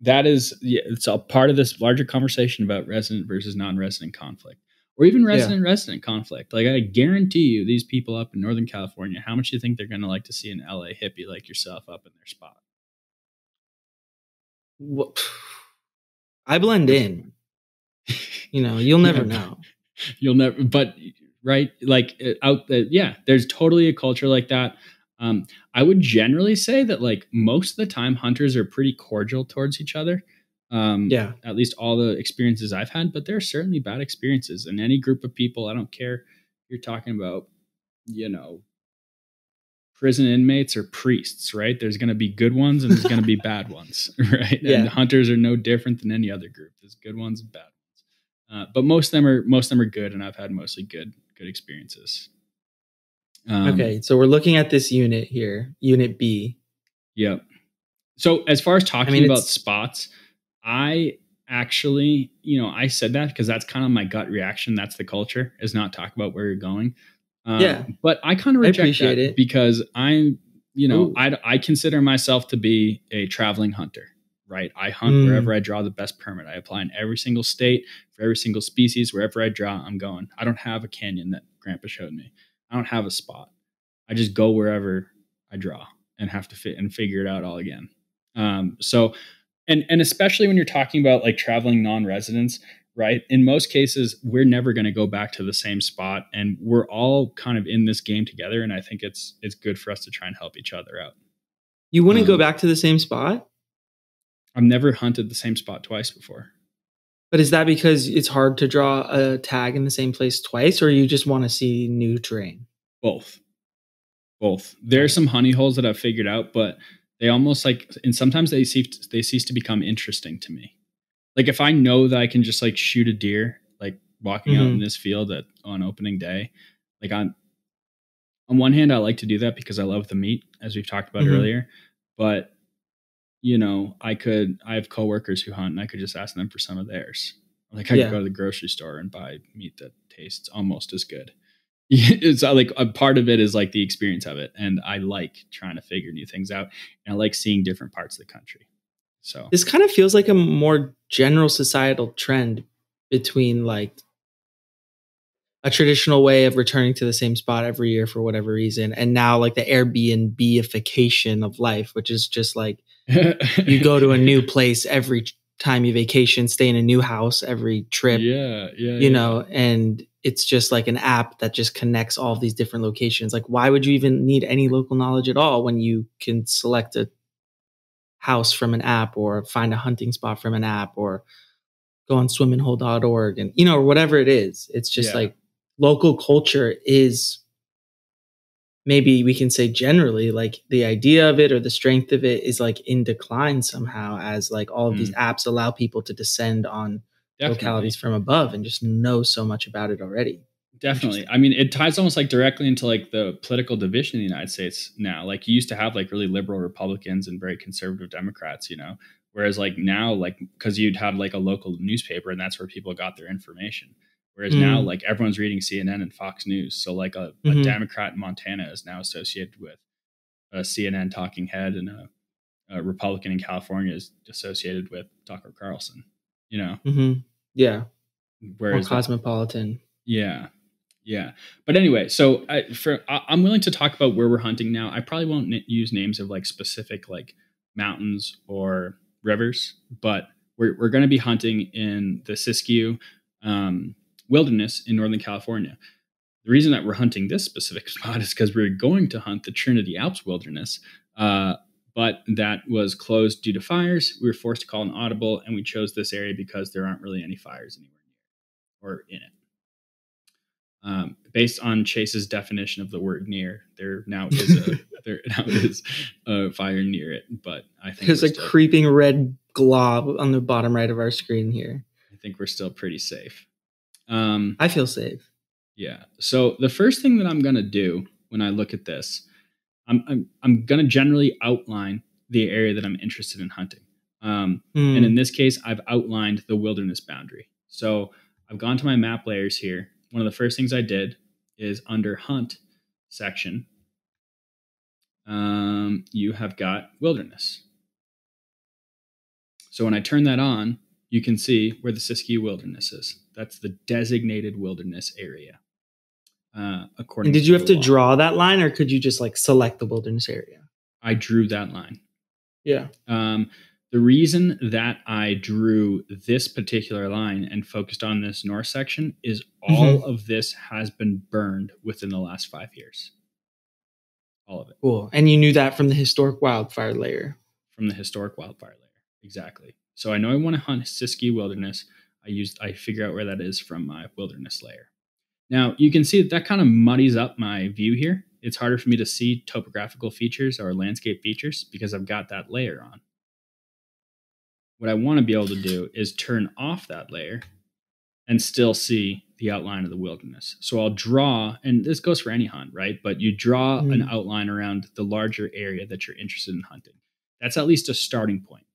Speaker 1: That is, yeah, it's a part of this larger conversation about resident versus non-resident conflict, or even
Speaker 2: Yeah.
Speaker 1: resident conflict. Like I guarantee you, these people up in Northern California, how much do you think they're going to like to see an LA hippie like yourself up in their spot?
Speaker 2: Wha- I blend in. You'll never
Speaker 1: Yeah,
Speaker 2: know.
Speaker 1: you'll never. But right, like yeah, there's totally a culture like that. I would generally say that like most of the time, hunters are pretty cordial towards each other.
Speaker 2: Yeah.
Speaker 1: At least all the experiences I've had, but there are certainly bad experiences in any group of people. I don't care. You're talking about, you know, prison inmates or priests, right? There's going to be good ones and there's going to be bad ones, right? And
Speaker 2: Yeah.
Speaker 1: hunters are no different than any other group. There's good ones and bad ones, but most of them are good, and I've had mostly good experiences.
Speaker 2: Okay. So we're looking at this unit here, Unit B.
Speaker 1: Yep. So as far as
Speaker 2: I
Speaker 1: talking
Speaker 2: mean,
Speaker 1: about
Speaker 2: it's
Speaker 1: spots, I actually, I said that because that's kind of my gut reaction. That's the culture, is not talk about where you're going.
Speaker 2: yeah.
Speaker 1: But I kind of
Speaker 2: I
Speaker 1: reject
Speaker 2: appreciate
Speaker 1: that
Speaker 2: it.
Speaker 1: because
Speaker 2: Ooh.
Speaker 1: I consider myself to be a traveling hunter, right? I hunt wherever I draw the best permit. I apply in every single state for every single species. Wherever I draw, I'm going. I don't have a canyon that Grandpa showed me. I don't have a spot. I just go wherever I draw and have to fit and figure it out all again. So, and especially when you're talking about like traveling non-residents, right? In most cases, we're never going to go back to the same spot, and we're all kind of in this game together. And I think it's good for us to try and help each other out.
Speaker 2: You wouldn't go back to the same spot?
Speaker 1: I've never hunted the same spot twice before.
Speaker 2: But is that because it's hard to draw a tag in the same place twice, or you just want to see new terrain?
Speaker 1: Both. There are some honey holes that I've figured out, but they almost like, and sometimes they cease to become interesting to me. Like if I know that I can just like shoot a deer, like walking out in this field on opening day, like on one hand, I like to do that because I love the meat, as we've talked about earlier. But I have coworkers who hunt, and I could just ask them for some of theirs. Like I could go to the grocery store and buy meat that tastes almost as good. It's like a part of it is like the experience of it, and I like trying to figure new things out, and I like seeing different parts of the country. So
Speaker 2: this kind of feels like a more general societal trend between like a traditional way of returning to the same spot every year for whatever reason, and now like the Airbnb-ification of life, which is just like you go to a new place every time you vacation, stay in a new house every trip. And it's just like an app that just connects all of these different locations. Like, why would you even need any local knowledge at all when you can select a house from an app or find a hunting spot from an app or go on swimminghole.org and, or whatever it is. It's just like local culture is, maybe we can say generally, like the idea of it or the strength of it is like in decline somehow, as like all of these apps allow people to descend on localities from above and just know so much about it already.
Speaker 1: Definitely. I mean, it ties almost like directly into like the political division in the United States now. Like you used to have like really liberal Republicans and very conservative Democrats, whereas like now, like, because you'd have like a local newspaper and that's where people got their information. Whereas now, like everyone's reading CNN and Fox News. So like a Democrat in Montana is now associated with a CNN talking head, and a Republican in California is associated with Tucker Carlson,
Speaker 2: Yeah.
Speaker 1: Whereas
Speaker 2: more cosmopolitan.
Speaker 1: Yeah. But anyway, so I'm willing to talk about where we're hunting now. I probably won't use names of like specific like mountains or rivers, but we're going to be hunting in the Siskiyou Wilderness in Northern California. The reason that we're hunting this specific spot is because we're going to hunt the Trinity Alps Wilderness, but that was closed due to fires. We were forced to call an audible, and we chose this area because there aren't really any fires anywhere. or in it. Based on Chase's definition of the word near, there now is a fire near it. But I think
Speaker 2: there's a creeping red glob on the bottom right of our screen here.
Speaker 1: I think we're still pretty safe.
Speaker 2: I feel safe.
Speaker 1: Yeah. So the first thing that I'm gonna do when I look at this, I'm gonna generally outline the area that I'm interested in hunting. And in this case, I've outlined the wilderness boundary. So I've gone to my map layers here. One of the first things I did is under hunt section, you have got wilderness. So when I turn that on, you can see where the Siskiyou Wilderness is. That's the designated wilderness area.
Speaker 2: According. And did you have to draw that line, or could you just like select the wilderness area?
Speaker 1: I drew that line.
Speaker 2: Yeah.
Speaker 1: The reason that I drew this particular line and focused on this north section is all of this has been burned within the last 5 years. All of it.
Speaker 2: Cool. And you knew that from the historic wildfire layer.
Speaker 1: From the historic wildfire layer. Exactly. So I know I want to hunt Siskiyou Wilderness. I figure out where that is from my wilderness layer. Now you can see that kind of muddies up my view here. It's harder for me to see topographical features or landscape features because I've got that layer on. What I want to be able to do is turn off that layer and still see the outline of the wilderness. So I'll draw, and this goes for any hunt, right? But you draw an outline around the larger area that you're interested in hunting. That's at least a starting point.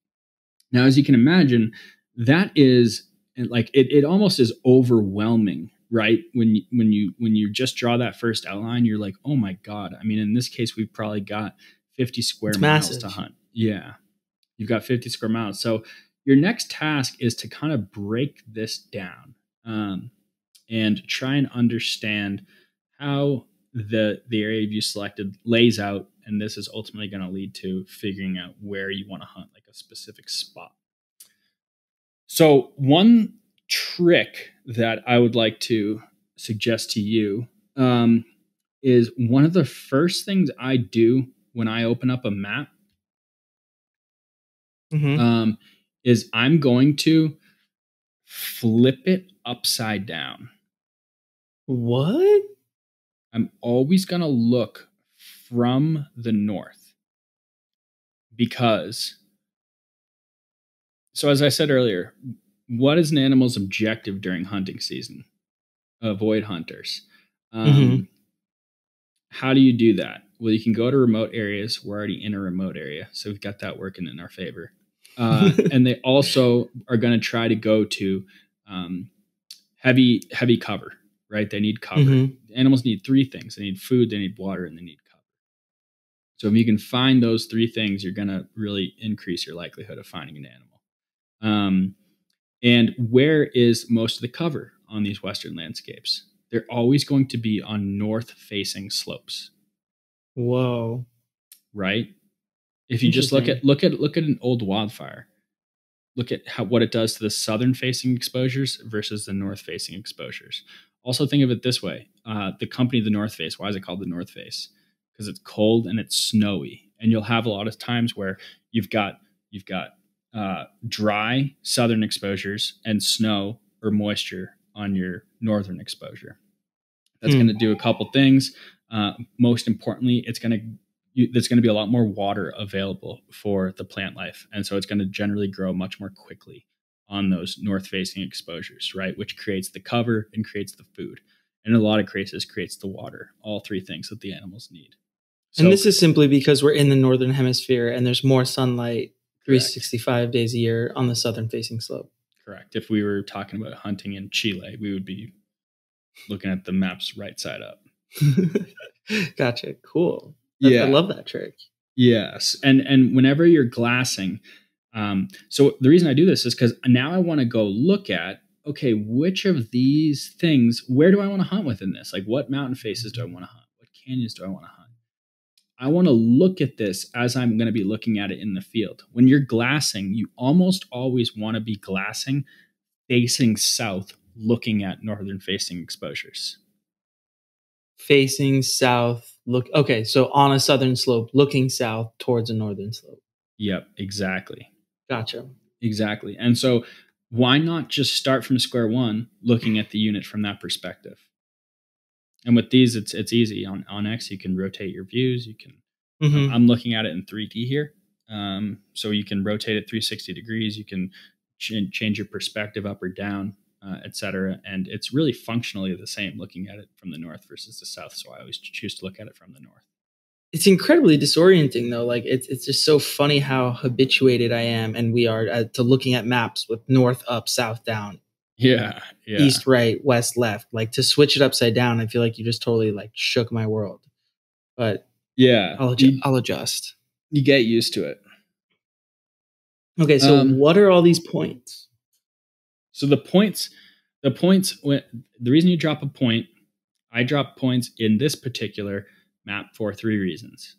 Speaker 1: Now, as you can imagine, that is like, it almost is overwhelming, right? When you just draw that first outline, you're like, oh my God. I mean, in this case, we've probably got 50 square miles to hunt. Yeah. You've got 50 square miles. So your next task is to kind of break this down and try and understand how the area you selected lays out. And this is ultimately going to lead to figuring out where you want to hunt, like a specific spot. So one trick that I would like to suggest to you is one of the first things I do when I open up a map is I'm going to flip it upside down.
Speaker 2: What?
Speaker 1: I'm always going to look from the north because, so as I said earlier, what is an animal's objective during hunting season? Avoid hunters. How do you do that? Well, you can go to remote areas. We're already in a remote area, so we've got that working in our favor. And they also are going to try to go to heavy cover, right? They need cover. Animals need 3 things. They need food, they need water, and they need cover. So if you can find those 3 things, you're going to really increase your likelihood of finding an animal. And where is most of the cover on these Western landscapes? They're always going to be on north-facing slopes.
Speaker 2: Whoa!
Speaker 1: Right? If you just look at an old wildfire, look at what it does to the southern-facing exposures versus the north-facing exposures. Also, think of it this way: the company, the North Face. Why is it called the North Face? Because it's cold and it's snowy, and you'll have a lot of times where you've got dry southern exposures and snow or moisture on your northern exposure. That's going to do a couple things. Most importantly, there's going to be a lot more water available for the plant life. And so it's going to generally grow much more quickly on those north-facing exposures, right? Which creates the cover and creates the food. And in a lot of cases, creates the water, all 3 things that the animals need. So,
Speaker 2: and this is simply because we're in the northern hemisphere and there's more sunlight 365 days a year on the southern-facing slope.
Speaker 1: Correct. If we were talking about hunting in Chile, we would be looking at the maps right side up.
Speaker 2: Gotcha. Cool.
Speaker 1: Yeah.
Speaker 2: I love that trick.
Speaker 1: Yes. And whenever you're glassing, so the reason I do this is because now I want to go look at, okay, which of these things, where do I want to hunt within this? Like, what mountain faces do I want to hunt? What canyons do I want to hunt? I want to look at this as I'm going to be looking at it in the field. When you're glassing, you almost always want to be glassing facing south, looking at northern facing exposures.
Speaker 2: Facing south, okay, so on a southern slope, looking south towards a northern slope.
Speaker 1: Yep, exactly.
Speaker 2: Gotcha.
Speaker 1: Exactly. And so why not just start from square one, looking at the unit from that perspective? And with these, it's easy. On X, you can rotate your views. You can. I'm looking at it in 3D here, so you can rotate it 360 degrees. You can change your perspective up or down, etc. And it's really functionally the same looking at it from the north versus the south. So I always choose to look at it from the north.
Speaker 2: It's incredibly disorienting, though. Like it's just so funny how habituated I am, and we are to looking at maps with north up, south down,
Speaker 1: yeah,
Speaker 2: east right, west left. Like to switch it upside down, I feel like you just totally like shook my world. But
Speaker 1: yeah,
Speaker 2: I'll adjust.
Speaker 1: You get used to it.
Speaker 2: Okay, so what are all these points?
Speaker 1: So the points. The reason you drop a point, I drop points in this particular map for 3 reasons.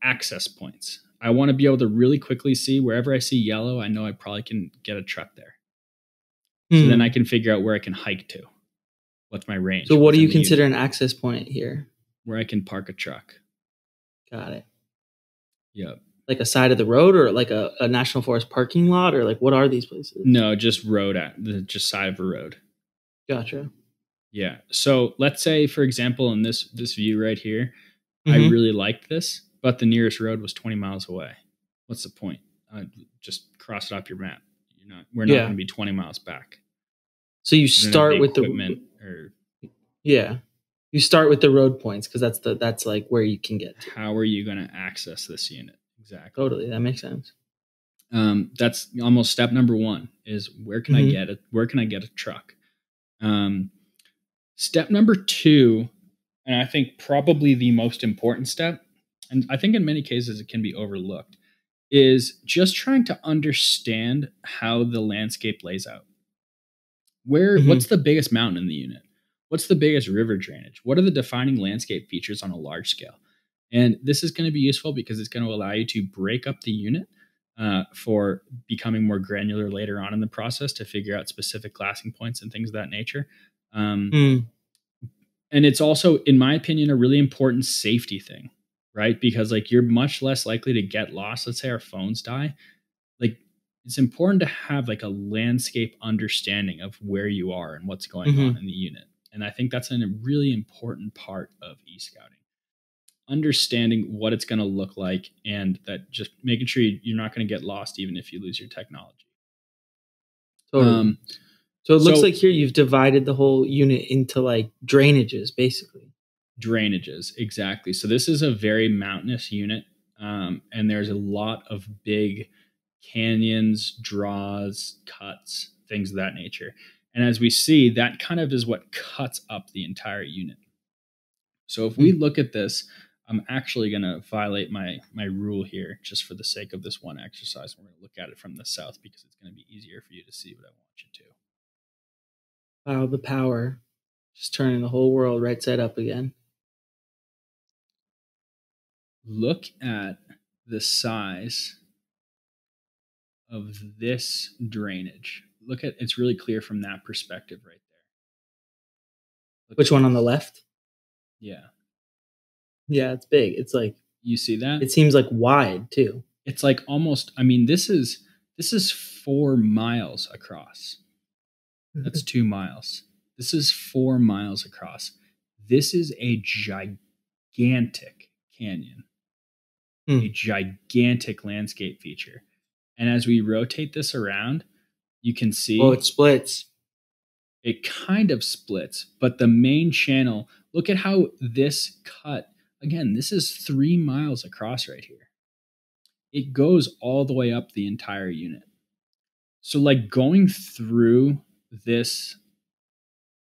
Speaker 1: Access points. I want to be able to really quickly see wherever I see yellow. I know I probably can get a truck there. So then I can figure out where I can hike to. What's my range?
Speaker 2: So what do you consider an access point here?
Speaker 1: Where I can park a truck.
Speaker 2: Got it.
Speaker 1: Yep.
Speaker 2: Like a side of the road, or like a national forest parking lot, or like what are these places?
Speaker 1: No, just just side of a road.
Speaker 2: Gotcha.
Speaker 1: Yeah. So let's say, for example, in this view right here, I really liked this, but the nearest road was 20 miles away. What's the point? Just cross it off your map. We're not going to be 20 miles back.
Speaker 2: So you start with you start with the road points because that's like where you can get to.
Speaker 1: How are you going to access this unit? Exactly.
Speaker 2: Totally. That makes sense.
Speaker 1: That's almost step number 1 is where can I get it? Where can I get a truck? Step number 2, and I think probably the most important step, and I think in many cases it can be overlooked, is just trying to understand how the landscape lays out. What's the biggest mountain in the unit? What's the biggest river drainage? What are the defining landscape features on a large scale? And this is going to be useful because it's going to allow you to break up the unit for becoming more granular later on in the process to figure out specific glassing points and things of that nature. And it's also, in my opinion, a really important safety thing, right? Because like you're much less likely to get lost. Let's say our phones die. Like it's important to have like a landscape understanding of where you are and what's going on in the unit. And I think that's a really important part of e-scouting. Understanding what it's going to look like and that just making sure you're not going to get lost even if you lose your technology.
Speaker 2: Totally. So it looks like here you've divided the whole unit into like drainages, basically.
Speaker 1: Drainages, exactly. So this is a very mountainous unit, and there's a lot of big canyons, draws, cuts, things of that nature. And as we see, that kind of is what cuts up the entire unit. So if we look at this, I'm actually going to violate my rule here just for the sake of this one exercise. We're going to look at it from the south because it's going to be easier for you to see what I want you to.
Speaker 2: Wow, the power. Just turning the whole world right side up again.
Speaker 1: Look at the size of this drainage. Look at it's really clear from that perspective right there.
Speaker 2: Which one on the left?
Speaker 1: Yeah.
Speaker 2: Yeah, it's big. It's like,
Speaker 1: you see that?
Speaker 2: It seems like wide too.
Speaker 1: It's like almost, I mean, this is 4 miles across. That's 2 miles. This is 4 miles across. This is a gigantic canyon. A gigantic landscape feature. And as we rotate this around, you can see...
Speaker 2: Oh, it splits.
Speaker 1: It kind of splits, but the main channel, look at how this cut, again, this is 3 miles across right here. It goes all the way up the entire unit. So like going through this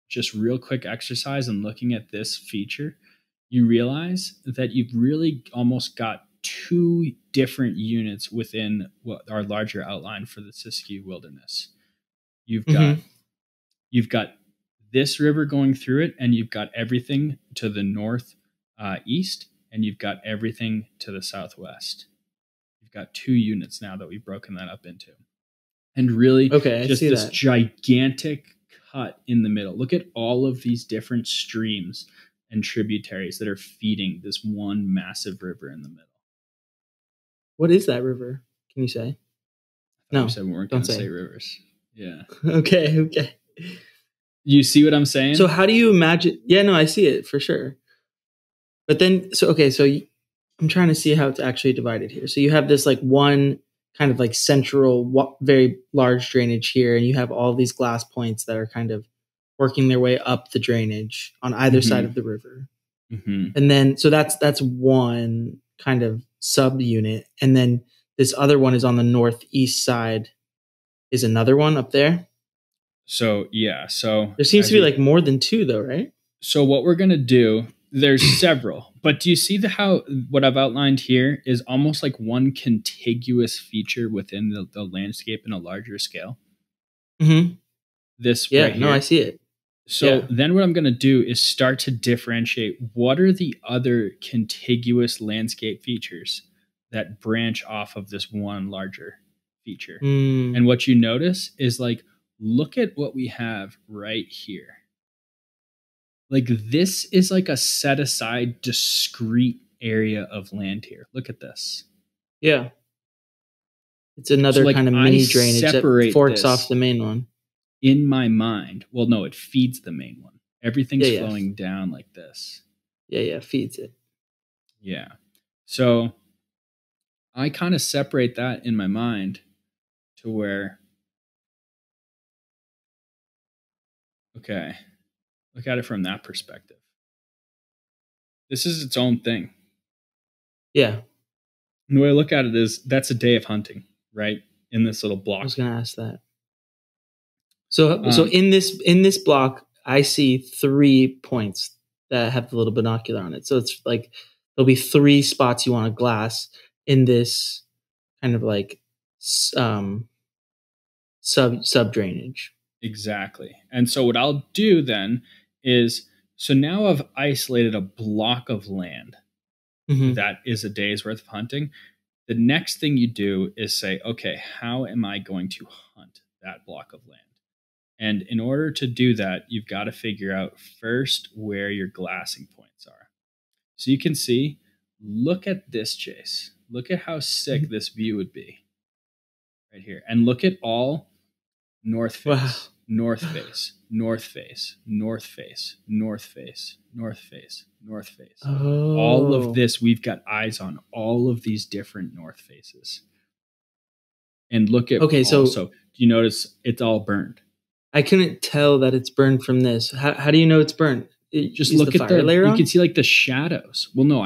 Speaker 1: just real quick exercise and looking at this feature, you realize that you've really almost got 2 different units within what our larger outline for the Siskiyou Wilderness. You've got this river going through it, and you've got everything to the north east, and you've got everything to the southwest. You've got 2 units now that we've broken that up into. And really, just this gigantic cut in the middle. Look at all of these different streams and tributaries that are feeding this one massive river in the middle.
Speaker 2: What is that river? Can you say?
Speaker 1: No, we said we weren't going to say rivers. Yeah.
Speaker 2: Okay.
Speaker 1: You see what I'm saying?
Speaker 2: So how do you imagine? Yeah, no, I see it for sure. But then, I'm trying to see how it's actually divided here. So you have this like one kind of like central, very large drainage here, and you have all these glass points that are kind of working their way up the drainage on either side of the river. And then, so that's one kind of subunit, and then this other one is on the northeast side. Is another one up there?
Speaker 1: So yeah, so
Speaker 2: There seems to be like more than two, though, right?
Speaker 1: So what we're gonna do? There's several, but do you see how what I've outlined here is almost like one contiguous feature within the landscape in a larger scale?
Speaker 2: Mm-hmm.
Speaker 1: This
Speaker 2: Yeah,
Speaker 1: right here.
Speaker 2: no, I see it.
Speaker 1: So then what I'm going to do is start to differentiate what are the other contiguous landscape features that branch off of this one larger feature. And what you notice is like, look at what we have right here. Like this is like a set aside discrete area of land here. Look at this.
Speaker 2: Yeah. It's another kind of mini drainage that forks off the main one.
Speaker 1: In my mind. Well, no, it feeds the main one. Everything's flowing down like this.
Speaker 2: Yeah, feeds it.
Speaker 1: Yeah. So I kind of separate that in my mind to where, okay, look at it from that perspective. This is its own thing.
Speaker 2: Yeah.
Speaker 1: And the way I look at it is that's a day of hunting, right? In this little block.
Speaker 2: I was going to ask that. So in this block, I see 3 points that have the little binocular on it. So it's like there'll be 3 spots you want to glass in this kind of like sub drainage.
Speaker 1: Exactly. And so what I'll do then is, so now I've isolated a block of land that is a day's worth of hunting. The next thing you do is say, okay, how am I going to hunt that block of land? And in order to do that, you've got to figure out first where your glassing points are. So you can see, look at this, Chase. Look at how sick this view would be right here. And look at all north face, north face, north face, north face, north face, north face, north face.
Speaker 2: Oh.
Speaker 1: All of this, we've got eyes on all of these different north faces. And look at also, do you notice it's all burned?
Speaker 2: I couldn't tell that it's burned from this. How do you know it's burned?
Speaker 1: Just look at the layer. You can see like the shadows. Well, no,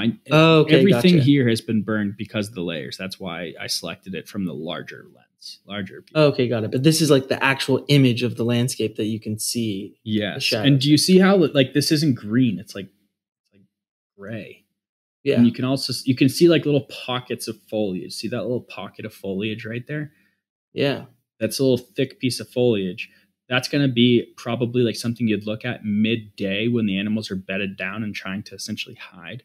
Speaker 1: everything here has been burned because of the layers. That's why I selected it from the larger lens, larger.
Speaker 2: Okay, got it. But this is like the actual image of the landscape that you can see.
Speaker 1: Yes. And do you see how like this isn't green? It's like gray.
Speaker 2: Yeah.
Speaker 1: And you can see like little pockets of foliage. See that little pocket of foliage right there?
Speaker 2: Yeah. That's
Speaker 1: a little thick piece of foliage. That's going to be probably like something you'd look at midday when the animals are bedded down and trying to essentially hide.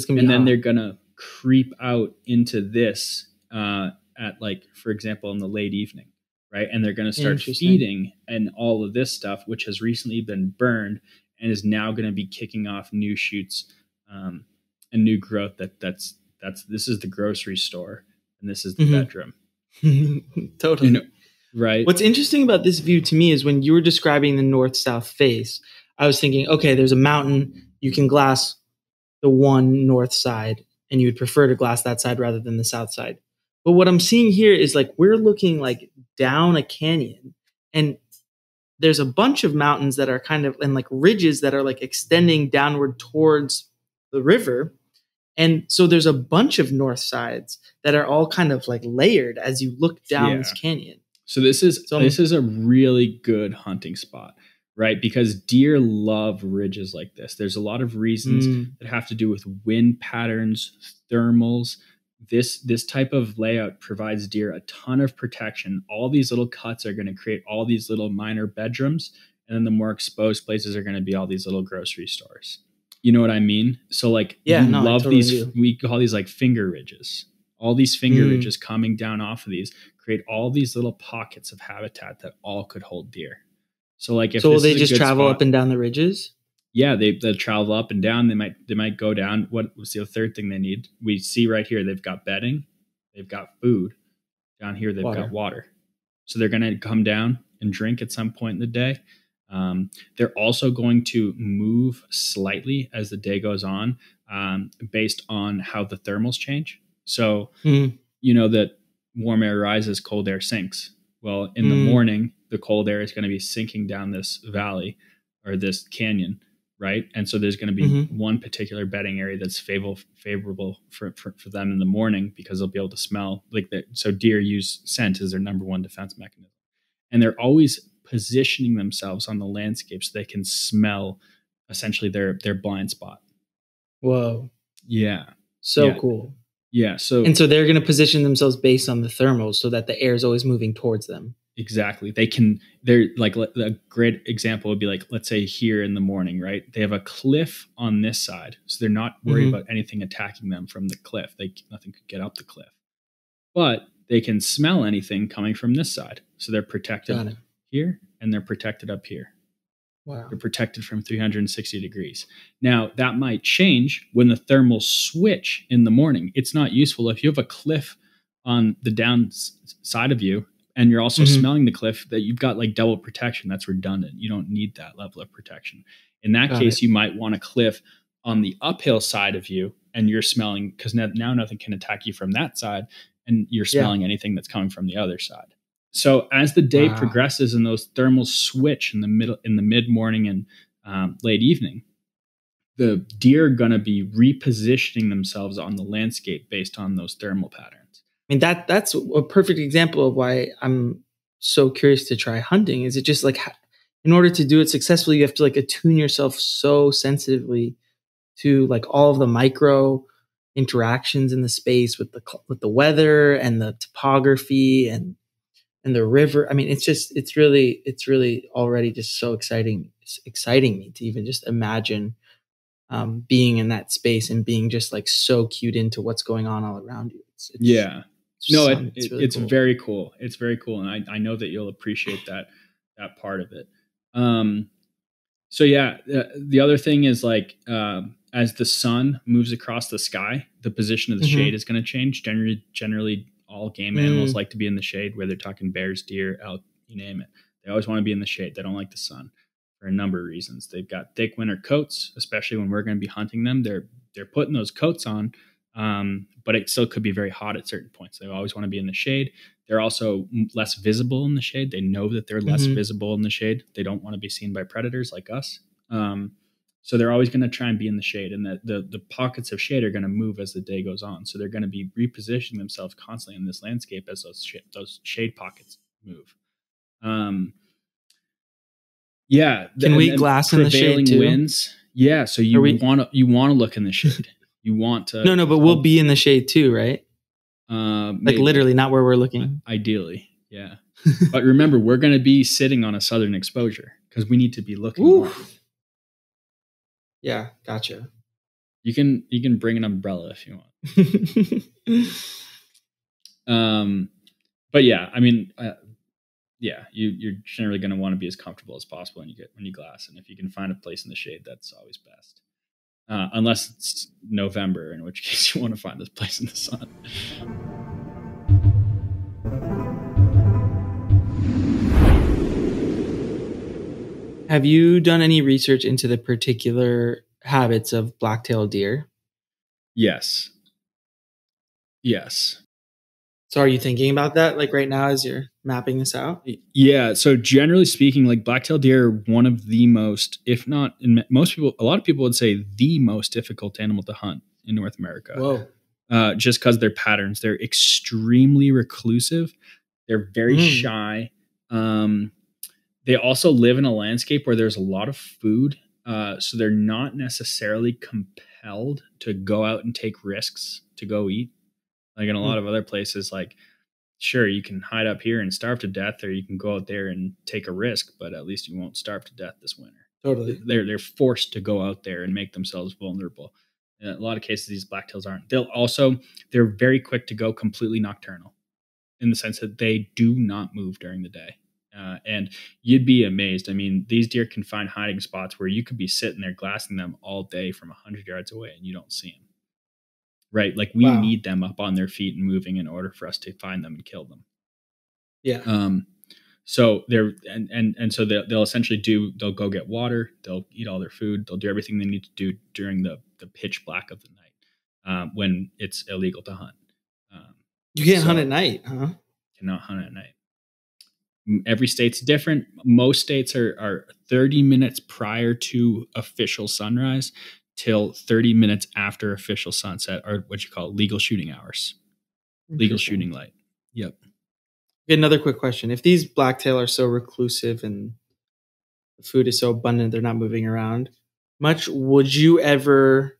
Speaker 1: And then they're going to creep out into this at like, for example, in the late evening, right? And they're going to start feeding and all of this stuff, which has recently been burned and is now going to be kicking off new shoots and new growth. This is the grocery store and this is the bedroom.
Speaker 2: Totally.
Speaker 1: Right.
Speaker 2: What's interesting about this view to me is when you were describing the north-south face, I was thinking, okay, there's a mountain. You can glass the one north side, and you would prefer to glass that side rather than the south side. But what I'm seeing here is like we're looking like down a canyon, and there's a bunch of mountains that are kind of and like ridges that are like extending downward towards the river. And so there's a bunch of north sides that are all kind of like layered as you look down this canyon.
Speaker 1: So this is a really good hunting spot, right? Because deer love ridges like this. There's a lot of reasons that have to do with wind patterns, thermals. This type of layout provides deer a ton of protection. All these little cuts are going to create all these little minor bedrooms, and then the more exposed places are going to be all these little grocery stores. You know what I mean? So like, love these. We call these like finger ridges. All these finger ridges coming down off of these create all these little pockets of habitat that all could hold deer. So like, if
Speaker 2: will they just travel up and down the ridges?
Speaker 1: Yeah, they'll travel up and down. They might go down. What was the third thing they need? We see right here, they've got bedding, they've got food. Down here, they've got water. So they're going to come down and drink at some point in the day. They're also going to move slightly as the day goes on, based on how the thermals change. So, you know that warm air rises, cold air sinks. Well, in the morning, the cold air is going to be sinking down this valley or this canyon, right? And so there's going to be one particular bedding area that's favorable for them in the morning because they'll be able to smell like that. So deer use scent as their number one defense mechanism. And they're always positioning themselves on the landscape so they can smell essentially their blind spot.
Speaker 2: Whoa.
Speaker 1: Yeah.
Speaker 2: So cool.
Speaker 1: Yeah. So
Speaker 2: they're going to position themselves based on the thermals so that the air is always moving towards them.
Speaker 1: Exactly. They're like, a great example would be like, let's say here in the morning, right? They have a cliff on this side. So they're not worried about anything attacking them from the cliff. Nothing could get up the cliff, but they can smell anything coming from this side. So they're protected here and they're protected up here.
Speaker 2: Wow.
Speaker 1: They're protected from 360 degrees. Now, that might change when the thermals switch in the morning. It's not useful if you have a cliff on the down side of you and you're also smelling the cliff, that you've got like double protection. That's redundant. You don't need that level of protection. In that case, you might want a cliff on the uphill side of you and you're smelling, because now nothing can attack you from that side and you're smelling anything that's coming from the other side. So as the day progresses and those thermals switch in the mid morning and late evening, the deer are going to be repositioning themselves on the landscape based on those thermal patterns.
Speaker 2: I mean, that's a perfect example of why I'm so curious to try hunting. Is it just like, in order to do it successfully, you have to like attune yourself so sensitively to like all of the micro interactions in the space with the weather and the topography and the river. I mean, it's really already just so exciting. It's exciting me to even just imagine being in that space and being just like so cued into what's going on all around you. It's
Speaker 1: it's cool. Very cool. It's very cool. And I know that you'll appreciate that part of it. So yeah, the other thing is like, as the sun moves across the sky, the position of the shade is going to change. Generally all game animals like to be in the shade, where they're talking bears, deer, elk, you name it. They always want to be in the shade. They don't like the sun for a number of reasons. They've got thick winter coats, especially when we're going to be hunting them. They're putting those coats on, but it still could be very hot at certain points. They always want to be in the shade. They're also less visible in the shade. They know that they're less visible in the shade. They don't want to be seen by predators like us. So they're always going to try and be in the shade, and the pockets of shade are going to move as the day goes on. So they're going to be repositioning themselves constantly in this landscape as those shade pockets move.
Speaker 2: Can we glass in the shade too?
Speaker 1: Winds. Yeah. So you want to look in the shade. You want to.
Speaker 2: No, but we'll be in the shade too, right? Like literally, not where we're looking.
Speaker 1: Ideally, yeah. But remember, we're going to be sitting on a southern exposure because we need to be looking north.
Speaker 2: Yeah, gotcha.
Speaker 1: You can bring an umbrella if you want. But yeah, I mean, you're generally going to want to be as comfortable as possible when you glass, and if you can find a place in the shade, that's always best. Unless it's November, in which case you want to find this place in the sun.
Speaker 2: Have you done any research into the particular habits of black-tailed deer?
Speaker 1: Yes.
Speaker 2: So are you thinking about that like right now as you're mapping this out?
Speaker 1: Yeah. So generally speaking, like black-tailed deer are one of the most, if not a lot of people would say the most difficult animal to hunt in North America.
Speaker 2: Whoa.
Speaker 1: Just because their patterns, they're extremely reclusive. They're very shy. They also live in a landscape where there's a lot of food. So they're not necessarily compelled to go out and take risks to go eat. Like in a lot of other places, like, sure, you can hide up here and starve to death, or you can go out there and take a risk, but at least you won't starve to death this winter.
Speaker 2: Totally.
Speaker 1: They're forced to go out there and make themselves vulnerable. In a lot of cases, these blacktails aren't. They're very quick to go completely nocturnal, in the sense that they do not move during the day. And you'd be amazed. I mean, these deer can find hiding spots where you could be sitting there glassing them all day from 100 yards away and you don't see them. Right? Like we need them up on their feet and moving in order for us to find them and kill them.
Speaker 2: Yeah.
Speaker 1: So so they'll essentially they'll go get water, they'll eat all their food, they'll do everything they need to do during the pitch black of the night, when it's illegal to hunt.
Speaker 2: You can't hunt at night, huh?
Speaker 1: Cannot hunt at night. Every state's different. Most states are 30 minutes prior to official sunrise till 30 minutes after official sunset, or what you call legal shooting hours. Legal shooting light. Yep.
Speaker 2: Another quick question. If these blacktail are so reclusive and the food is so abundant, they're not moving around much, would you ever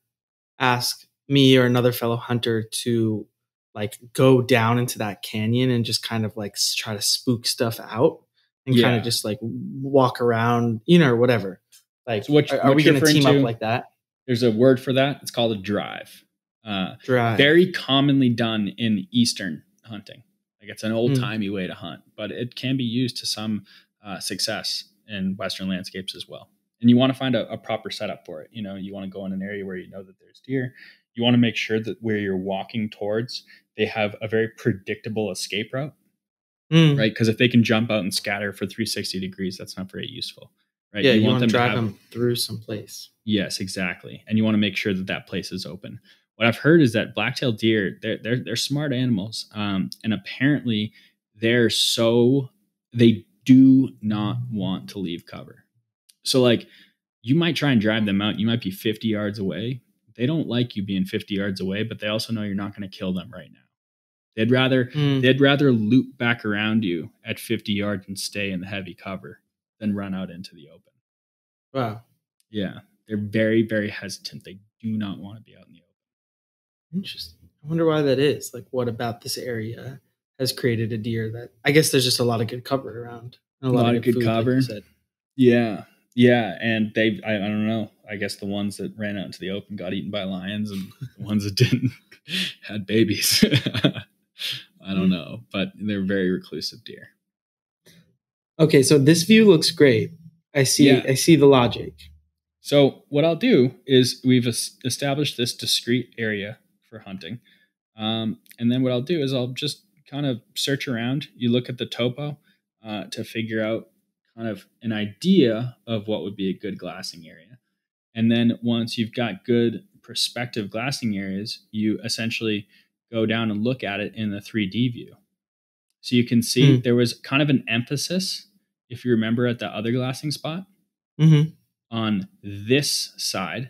Speaker 2: ask me or another fellow hunter to like go down into that canyon and just kind of like try to spook stuff out and kind of just like walk around, or whatever? Like, so are we going to team up like that?
Speaker 1: There's a word for that. It's called a drive.
Speaker 2: Drive.
Speaker 1: Very commonly done in Eastern hunting. Like, it's an old-timey way to hunt, but it can be used to some success in Western landscapes as well. And you want to find a proper setup for it. You want to go in an area where you know that there's deer. You want to make sure that where you're walking towards, they have a very predictable escape route, right? Because if they can jump out and scatter for 360 degrees, that's not very useful, right?
Speaker 2: Yeah, you want to drive them through some place.
Speaker 1: Yes, exactly. And you want to make sure that that place is open. What I've heard is that black-tailed deer, they're smart animals, and apparently they do not want to leave cover. So, like, you might try and drive them out. You might be 50 yards away. They don't like you being 50 yards away, but they also know you're not going to kill them right now. They'd rather loop back around you at 50 yards and stay in the heavy cover than run out into the open.
Speaker 2: Wow.
Speaker 1: Yeah, they're very, very hesitant. They do not want to be out in the open.
Speaker 2: Interesting. I wonder why that is. Like, what about this area has created a deer that, I guess there's just a lot of good cover around.
Speaker 1: A lot of good food, cover. Like you said. Yeah. Yeah. And I don't know. I guess the ones that ran out into the open got eaten by lions, and the ones that didn't had babies. I don't know, but they're very reclusive deer.
Speaker 2: Okay. So this view looks great. I see the logic.
Speaker 1: So what I'll do is we've established this discrete area for hunting. And then what I'll do is I'll just kind of search around. You look at the topo to figure out kind of an idea of what would be a good glassing area. And then once you've got good prospective glassing areas, you essentially go down and look at it in the 3D view. So you can see there was kind of an emphasis, if you remember, at the other glassing spot on this side,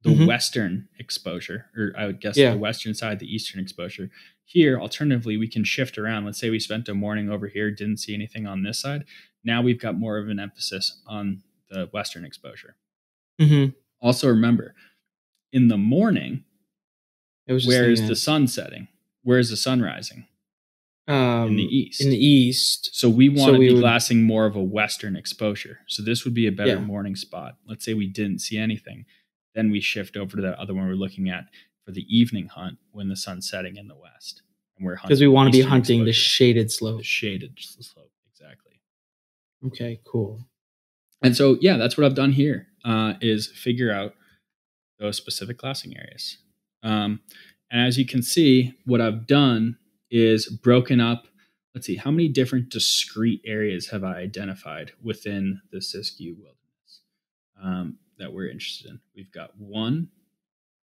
Speaker 1: the western exposure, or I would guess the western side, the eastern exposure. Here, alternatively, we can shift around. Let's say we spent a morning over here, didn't see anything on this side. Now we've got more of an emphasis on the western exposure. Also remember, in the morning, where is the sun setting? Where is the sun rising? In the east.
Speaker 2: In the east.
Speaker 1: So we want to be glassing more of a western exposure. So this would be a better morning spot. Let's say we didn't see anything. Then we shift over to that other one we're looking at for the evening hunt when the sun's setting in the west. And we're hunting because
Speaker 2: we want to be hunting the shaded slope.
Speaker 1: The shaded slope, exactly.
Speaker 2: Okay, cool.
Speaker 1: And so, yeah, that's what I've done here, is figure out those specific glassing areas. And as you can see, what I've done is broken up. Let's see, how many different discrete areas have I identified within the Siskiyou Wilderness that we're interested in? We've got 1,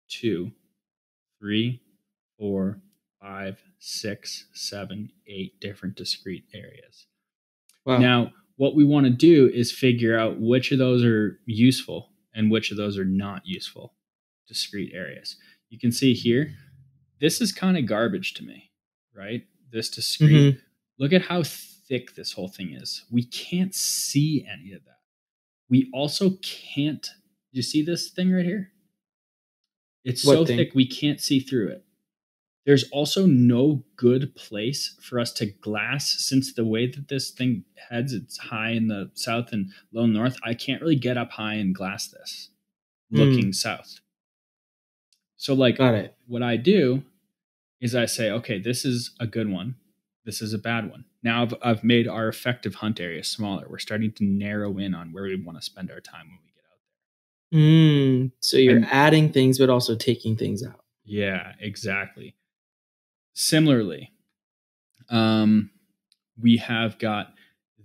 Speaker 1: 2, 3, 4, 5, 6, 7, 8 different discrete areas. Wow. Now, what we want to do is figure out which of those are useful and which of those are not useful discrete areas. You can see here, this is kind of garbage to me, right? This discrete. Look at how thick this whole thing is. We can't see any of that. We also can't, you see this thing right here? It's so thick we can't see through it. There's also no good place for us to glass, since the way that this thing heads, it's high in the south and low north. I can't really get up high and glass this looking south. So like what I do is I say, okay, this is a good one. This is a bad one. Now I've made our effective hunt area smaller. We're starting to narrow in on where we want to spend our time when we get out there.
Speaker 2: So you're adding things, but also taking things out.
Speaker 1: Yeah, exactly. Similarly, we have got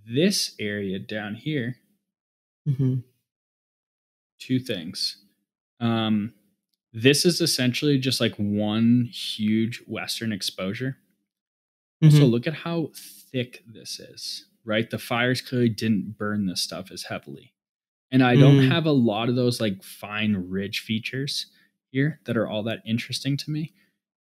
Speaker 1: this area down here, two things. This is essentially just like one huge western exposure. Also, look at how thick this is, right? The fires clearly didn't burn this stuff as heavily. And I don't have a lot of those like fine ridge features here that are all that interesting to me.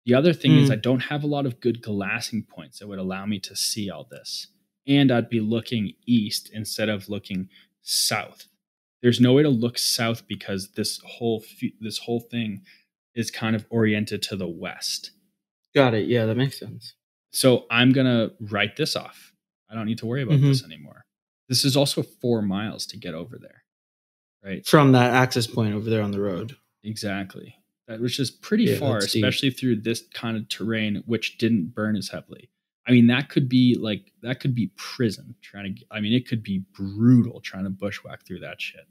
Speaker 1: The other thing is I don't have a lot of good glassing points that would allow me to see all this. And I'd be looking east instead of looking south. There's no way to look south because this whole thing is kind of oriented to the west.
Speaker 2: Got it. Yeah, that makes sense.
Speaker 1: So I'm going to write this off. I don't need to worry about this anymore. This is also 4 miles to get over there, right?
Speaker 2: From that access point over there on the road.
Speaker 1: Exactly. That was just pretty far, especially through this kind of terrain, which didn't burn as heavily. I mean, that could be prison it could be brutal trying to bushwhack through that shit.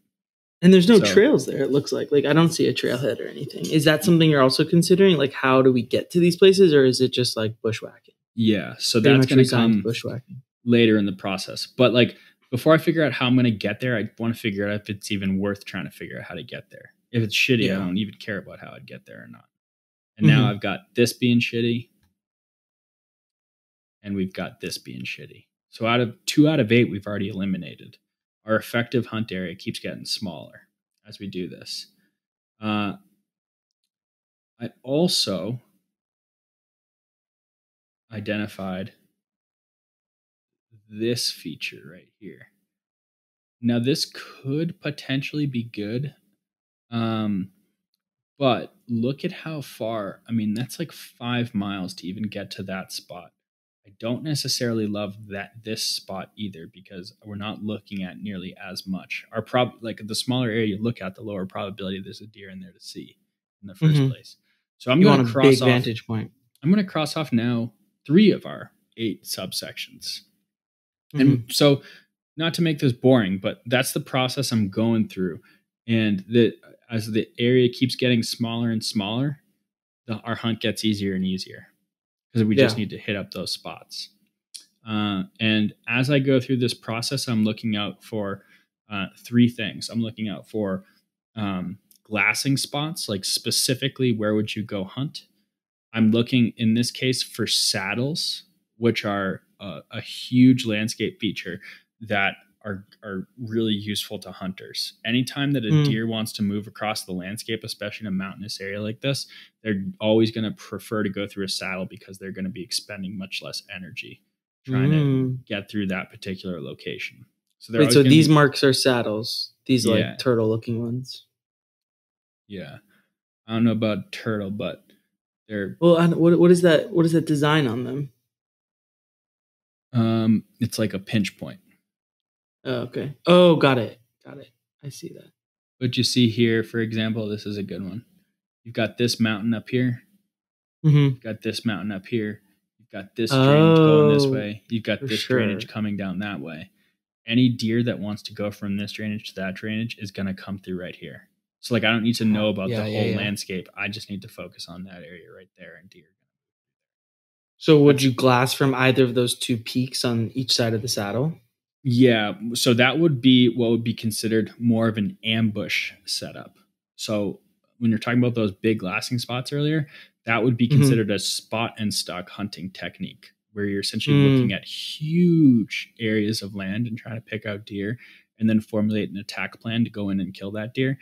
Speaker 2: And there's no trails there, it looks like. Like, I don't see a trailhead or anything. Is that something you're also considering? Like, how do we get to these places, or is it just like bushwhacking?
Speaker 1: Yeah, so that's going to come bushwhacking later in the process. But like, before I figure out how I'm going to get there, I want to figure out if it's even worth trying to figure out how to get there. If it's shitty, I don't even care about how I'd get there or not. And now I've got this being shitty, and we've got this being shitty. So 2 out of 8, we've already eliminated. Our effective hunt area keeps getting smaller as we do this. I also identified this feature right here. Now, this could potentially be good, but look at how far. I mean, that's like 5 miles to even get to that spot. I don't necessarily love this spot either because we're not looking at nearly as much. The smaller area you look at, the lower probability there's a deer in there to see in the first place. So I'm going to cross off.
Speaker 2: Vantage point.
Speaker 1: I'm going to cross off now 3 of our 8 subsections. And so, not to make this boring, but that's the process I'm going through. And as the area keeps getting smaller and smaller, our hunt gets easier and easier because we just need to hit up those spots. And as I go through this process, I'm looking out for 3 things. I'm looking out for glassing spots, like specifically where would you go hunt? I'm looking in this case for saddles, which are a huge landscape feature that are really useful to hunters. Anytime that a deer wants to move across the landscape, especially in a mountainous area like this, they're always going to prefer to go through a saddle because they're going to be expending much less energy trying to get through that particular location. So,
Speaker 2: so these marks are saddles, these like turtle looking ones.
Speaker 1: Yeah. I don't know about turtle, but they're...
Speaker 2: Well, what is that? What is that design on them?
Speaker 1: It's like a pinch point.
Speaker 2: Oh, okay. Oh, got it. I see that.
Speaker 1: What you see here, for example, this is a good one. You've got this mountain up here. You've got this mountain up here. You've got this drainage going this way. You've got this drainage coming down that way. Any deer that wants to go from this drainage to that drainage is going to come through right here. So like, I don't need to know about the whole landscape. I just need to focus on that area right there, and deer.
Speaker 2: So would you glass from either of those 2 peaks on each side of the saddle?
Speaker 1: Yeah. So that would be what would be considered more of an ambush setup. So when you're talking about those big glassing spots earlier, that would be considered a spot and stalk hunting technique, where you're essentially looking at huge areas of land and trying to pick out deer and then formulate an attack plan to go in and kill that deer.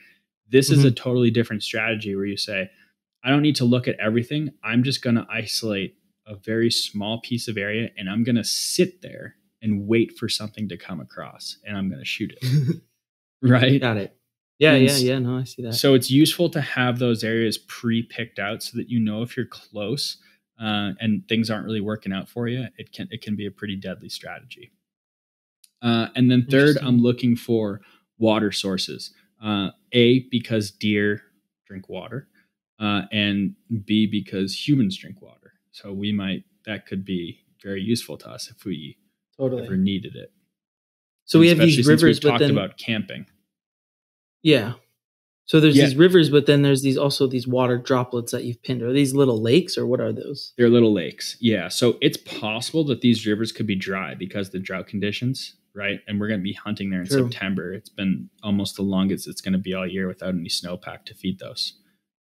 Speaker 1: This is a totally different strategy where you say, I don't need to look at everything. I'm just going to isolate a very small piece of area, and I'm going to sit there and wait for something to come across, and I'm going to shoot it. Right?
Speaker 2: Got it. Yeah. No, I see that.
Speaker 1: So it's useful to have those areas pre-picked out so that you know if you're close and things aren't really working out for you, it can be a pretty deadly strategy. And then third, I'm looking for water sources. A, because deer drink water, and B, because humans drink water. So that could be very useful to us if we ever needed it.
Speaker 2: So we have these rivers,
Speaker 1: but then about camping.
Speaker 2: Yeah. So there's these rivers, but then there's also these water droplets that you've pinned. Are these little lakes, or what are those?
Speaker 1: They're little lakes. Yeah. So it's possible that these rivers could be dry because of the drought conditions. right? And we're going to be hunting there in
Speaker 2: True.
Speaker 1: September. It's been almost the longest it's going to be all year without any snowpack to feed those.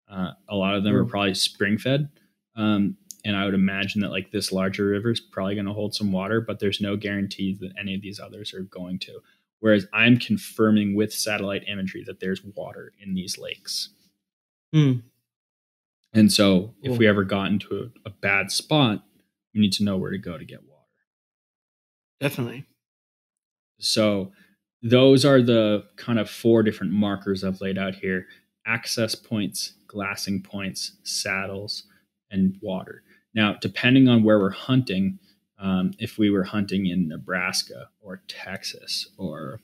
Speaker 1: A lot of them are probably spring fed. And I would imagine that like this larger river is probably going to hold some water, but there's no guarantees that any of these others are going to. Whereas I'm confirming with satellite imagery that there's water in these lakes. And so if we ever got into a bad spot, we need to know where to go to get water.
Speaker 2: Definitely.
Speaker 1: So those are the kind of 4 different markers I've laid out here: access points, glassing points, saddles, and water. Now, depending on where we're hunting, if we were hunting in Nebraska or Texas or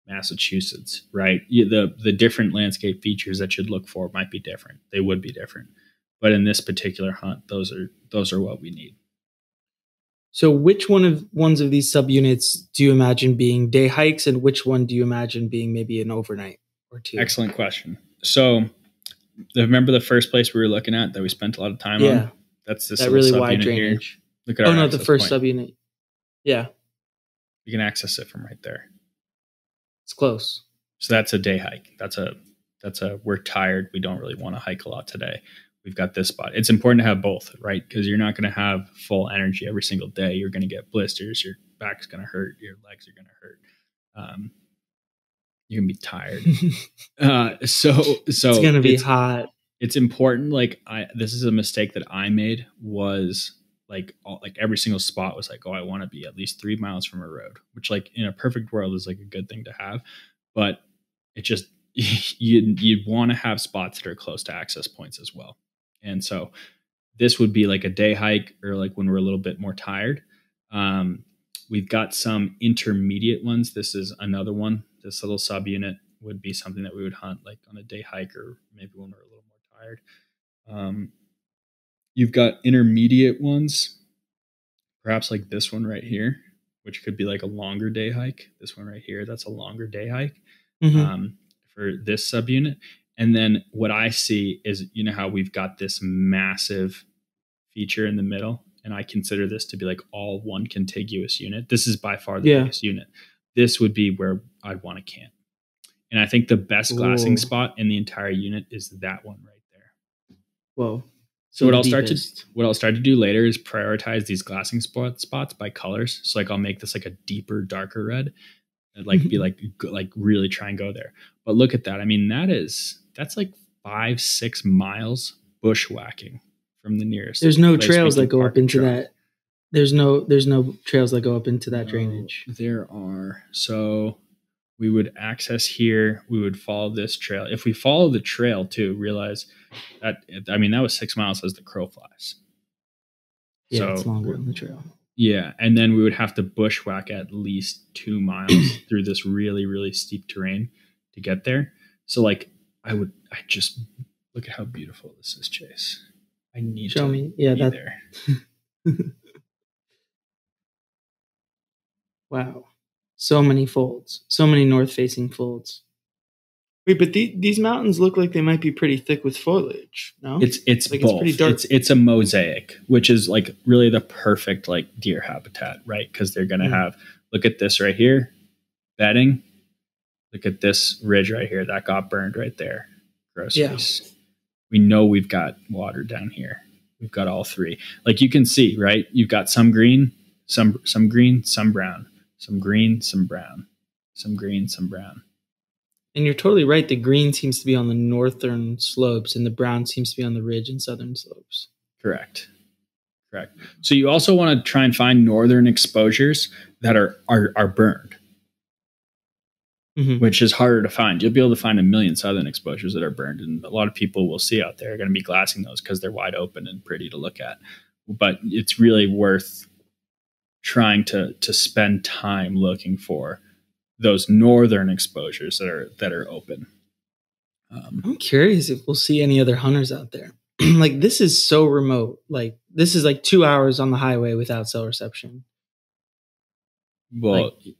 Speaker 1: Massachusetts, right? The different landscape features that you'd look for might be different. They would be different. But in this particular hunt, those are what we need.
Speaker 2: So which ones of these subunits do you imagine being day hikes, and which one do you imagine being maybe an overnight or 2?
Speaker 1: Excellent question. So remember the first place we were looking at that we spent a lot of time on? That's this
Speaker 2: that really wide drainage.
Speaker 1: Here. Look at our
Speaker 2: the first subunit. Yeah.
Speaker 1: You can access it from right there.
Speaker 2: It's close.
Speaker 1: So that's a day hike. That's a we're tired. We don't really want to hike a lot today. We've got this spot. It's important to have both, right? Because you're not going to have full energy every single day. You're going to get blisters. Your back's going to hurt. Your legs are going to hurt. You're going to be tired. So
Speaker 2: it's going to be hot.
Speaker 1: It's important. Like this is a mistake that I made, was like every single spot was like, oh, I want to be at least 3 miles from a road, which like in a perfect world is like a good thing to have. But it just, you'd want to have spots that are close to access points as well. And so this would be like a day hike, or like when we're a little bit more tired. We've got some intermediate ones. This is another one. This little subunit would be something that we would hunt like on a day hike, or maybe when we're a little more tired. You've got intermediate ones, perhaps like this one right here, which could be like a longer day hike. This one right here, that's a longer day hike for this subunit. And then what I see is, you know how we've got this massive feature in the middle, and I consider this to be like all one contiguous unit. This is by far the biggest unit. This would be where I'd want to camp. And I think the best glassing spot in the entire unit is that one right there.
Speaker 2: Whoa.
Speaker 1: So what I'll start to do later is prioritize these glassing spots by colors. So like I'll make this like a deeper, darker red, and like be like really try and go there. But look at that. I mean, that's like 5-6 miles bushwhacking from the nearest.
Speaker 2: There's no trails that go up into that. There's no trails that go up into that drainage.
Speaker 1: There are. So we would access here. We would follow this trail. If we follow the trail too, realize that, I mean, that was 6 miles as the crow flies.
Speaker 2: Yeah, so it's longer on the trail.
Speaker 1: Yeah. And then we would have to bushwhack at least 2 miles through this really, really steep terrain to get there. So like I just look at how beautiful this is, Chase. I need
Speaker 2: Show
Speaker 1: to
Speaker 2: me. Yeah,
Speaker 1: be there.
Speaker 2: Wow. So many folds. So many north-facing folds. Wait, but these mountains look like they might be pretty thick with foliage, no?
Speaker 1: It's
Speaker 2: like
Speaker 1: both.
Speaker 2: It's pretty dark.
Speaker 1: It's a mosaic, which is like really the perfect like deer habitat, right? Because they're gonna have, look at this right here, bedding. Look at this ridge right here that got burned right there. Groceries. Yeah. We know we've got water down here. We've got all 3. Like you can see, right? You've got some green, some green, some brown, some green, some brown, some green, some brown.
Speaker 2: And you're totally right. The green seems to be on the northern slopes, and the brown seems to be on the ridge and southern slopes.
Speaker 1: Correct. So you also want to try and find northern exposures that are burned. Which is harder to find. You'll be able to find a million southern exposures that are burned, and a lot of people will see out there are going to be glassing those because they're wide open and pretty to look at. But it's really worth trying to spend time looking for those northern exposures that are open.
Speaker 2: I'm curious if we'll see any other hunters out there. Like this is so remote. Like this is like 2 hours on the highway without cell reception.
Speaker 1: Well.
Speaker 2: Like,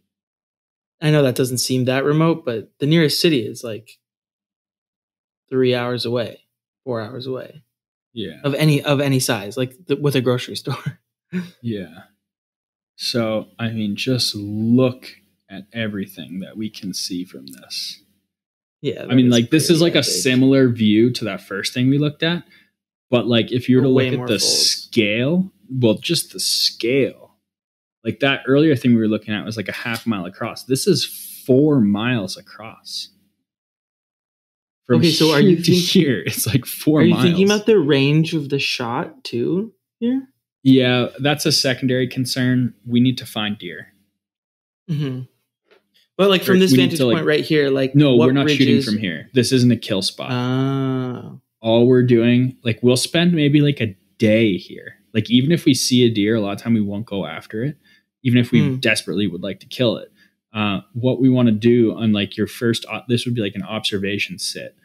Speaker 2: I know that doesn't seem that remote, but the nearest city is like 3 hours away, 4 hours away.
Speaker 1: Yeah.
Speaker 2: Of any size, like with a grocery store.
Speaker 1: Yeah. So, I mean, just look at everything that we can see from this.
Speaker 2: Yeah,
Speaker 1: I mean, like, this is like
Speaker 2: epic.
Speaker 1: a similar view to that first thing we looked at. But, like, if you were to look at the scale, well, just the scale, like that earlier thing we were looking at was like a half mile across. This is 4 miles across. From so are you here? It's like 4 miles. Are you
Speaker 2: thinking about the range of the shot too here?
Speaker 1: Yeah, that's a secondary concern. We need to find deer.
Speaker 2: Mm-hmm. But like from this vantage point right here, like
Speaker 1: no, we're not shooting from here. This isn't a kill spot. All we're doing, like, we'll spend maybe like a day here. Like, even if we see a deer, a lot of time we won't go after it, even if we desperately would like to kill it. What we want to do on like your first, this would be like an observation sit,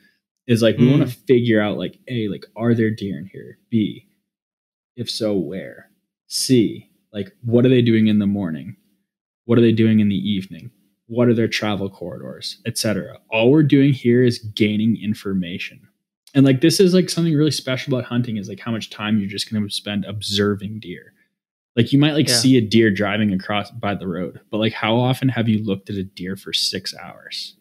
Speaker 1: is like we want to figure out like, A, like, are there deer in here? B, if so, where? C, like, what are they doing in the morning? What are they doing in the evening? What are their travel corridors, etc.? All we're doing here is gaining information. And like, this is like something really special about hunting, is like how much time you're just going to spend observing deer. Like, you might like see a deer driving across by the road, but like, how often have you looked at a deer for 6 hours?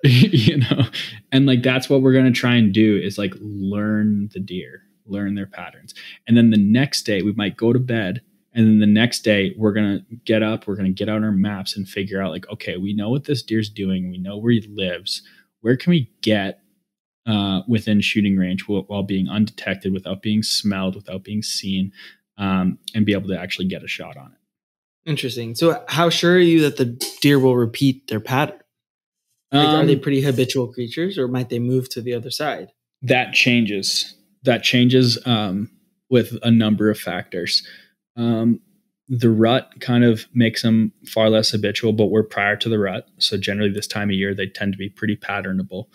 Speaker 1: You know, and like, that's what we're going to try and do, is like learn the deer, learn their patterns. And then the next day we might go to bed. And then the next day we're going to get up, we're going to get out our maps and figure out like, okay, we know what this deer's doing. We know where he lives. Where can we get within shooting range while being undetected, without being smelled, without being seen, and be able to actually get a shot on it.
Speaker 2: Interesting. So how sure are you that the deer will repeat their pattern? Like, are they pretty habitual creatures, or might they move to the other side?
Speaker 1: That changes. That changes with a number of factors. The rut kind of makes them far less habitual, but we're prior to the rut. So generally this time of year, they tend to be pretty patternable.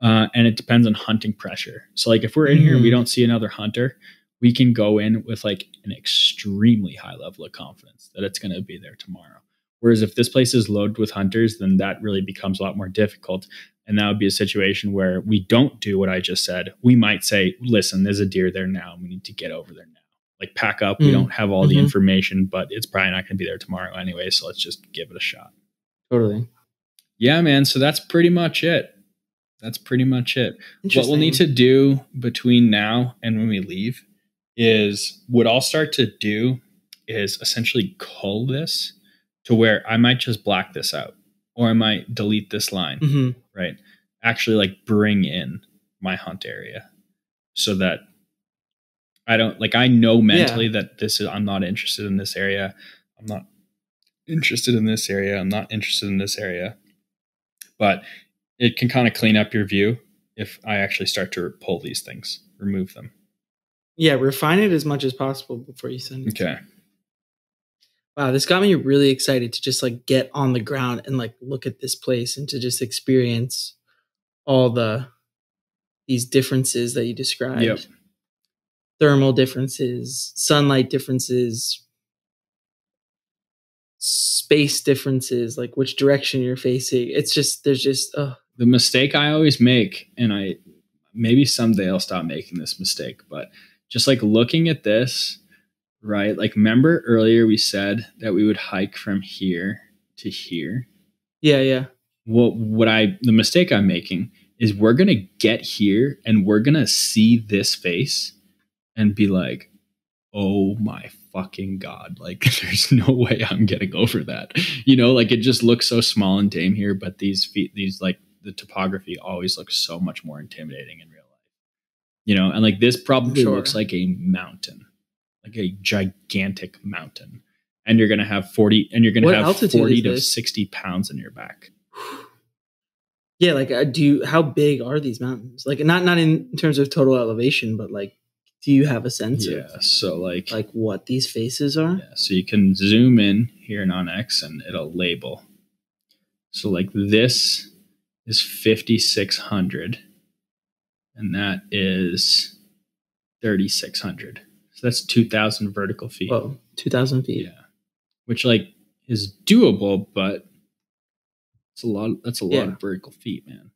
Speaker 1: And it depends on hunting pressure. So like, if we're in here and we don't see another hunter, we can go in with like an extremely high level of confidence that it's going to be there tomorrow. Whereas if this place is loaded with hunters, then that really becomes a lot more difficult. And that would be a situation where we don't do what I just said. We might say, listen, there's a deer there now, and we need to get over there now. Like, pack up. We don't have all the information, but it's probably not going to be there tomorrow anyway. So let's just give it a shot.
Speaker 2: Totally.
Speaker 1: Yeah, man. So that's pretty much it. What we'll need to do between now and when we leave is, what I'll start to do is essentially cull this to where I might just black this out, or I might delete this line, right? Actually, like, bring in my hunt area so that I don't, like, I know mentally that this is, I'm not interested in this area. I'm not interested in this area. I'm not interested in this area. But it can kind of clean up your view if I actually start to pull these things, remove them.
Speaker 2: Yeah, refine it as much as possible before you send it.
Speaker 1: Okay.
Speaker 2: Wow, this got me really excited to just like get on the ground and like look at this place and to just experience all these differences that you described.
Speaker 1: Yep.
Speaker 2: Thermal differences, sunlight differences, space differences, like which direction you're facing. It's just, there's just
Speaker 1: the mistake I always make, and maybe someday I'll stop making this mistake, but just like looking at this, right? Like, remember earlier we said that we would hike from here to here.
Speaker 2: Yeah.
Speaker 1: The mistake I'm making is, we're going to get here and we're going to see this face and be like, oh my fucking God. Like, there's no way I'm getting over that. You know, like, it just looks so small and tame here, but these like, the topography always looks so much more intimidating in real life. You know, and like, this probably looks like a mountain. Like a gigantic mountain, and you're going to have 40 to 60 pounds in your back.
Speaker 2: Yeah. Like, how big are these mountains? Like, not in terms of total elevation, but like, do you have a sense of
Speaker 1: so like
Speaker 2: what these faces are?
Speaker 1: Yeah. So you can zoom in here on X and it'll label. So like, this is 5,600 and that is 3,600. So that's 2,000 vertical feet.
Speaker 2: Whoa, 2,000 feet.
Speaker 1: Yeah. Which like is doable, but it's a lot. That's a lot of vertical feet, man.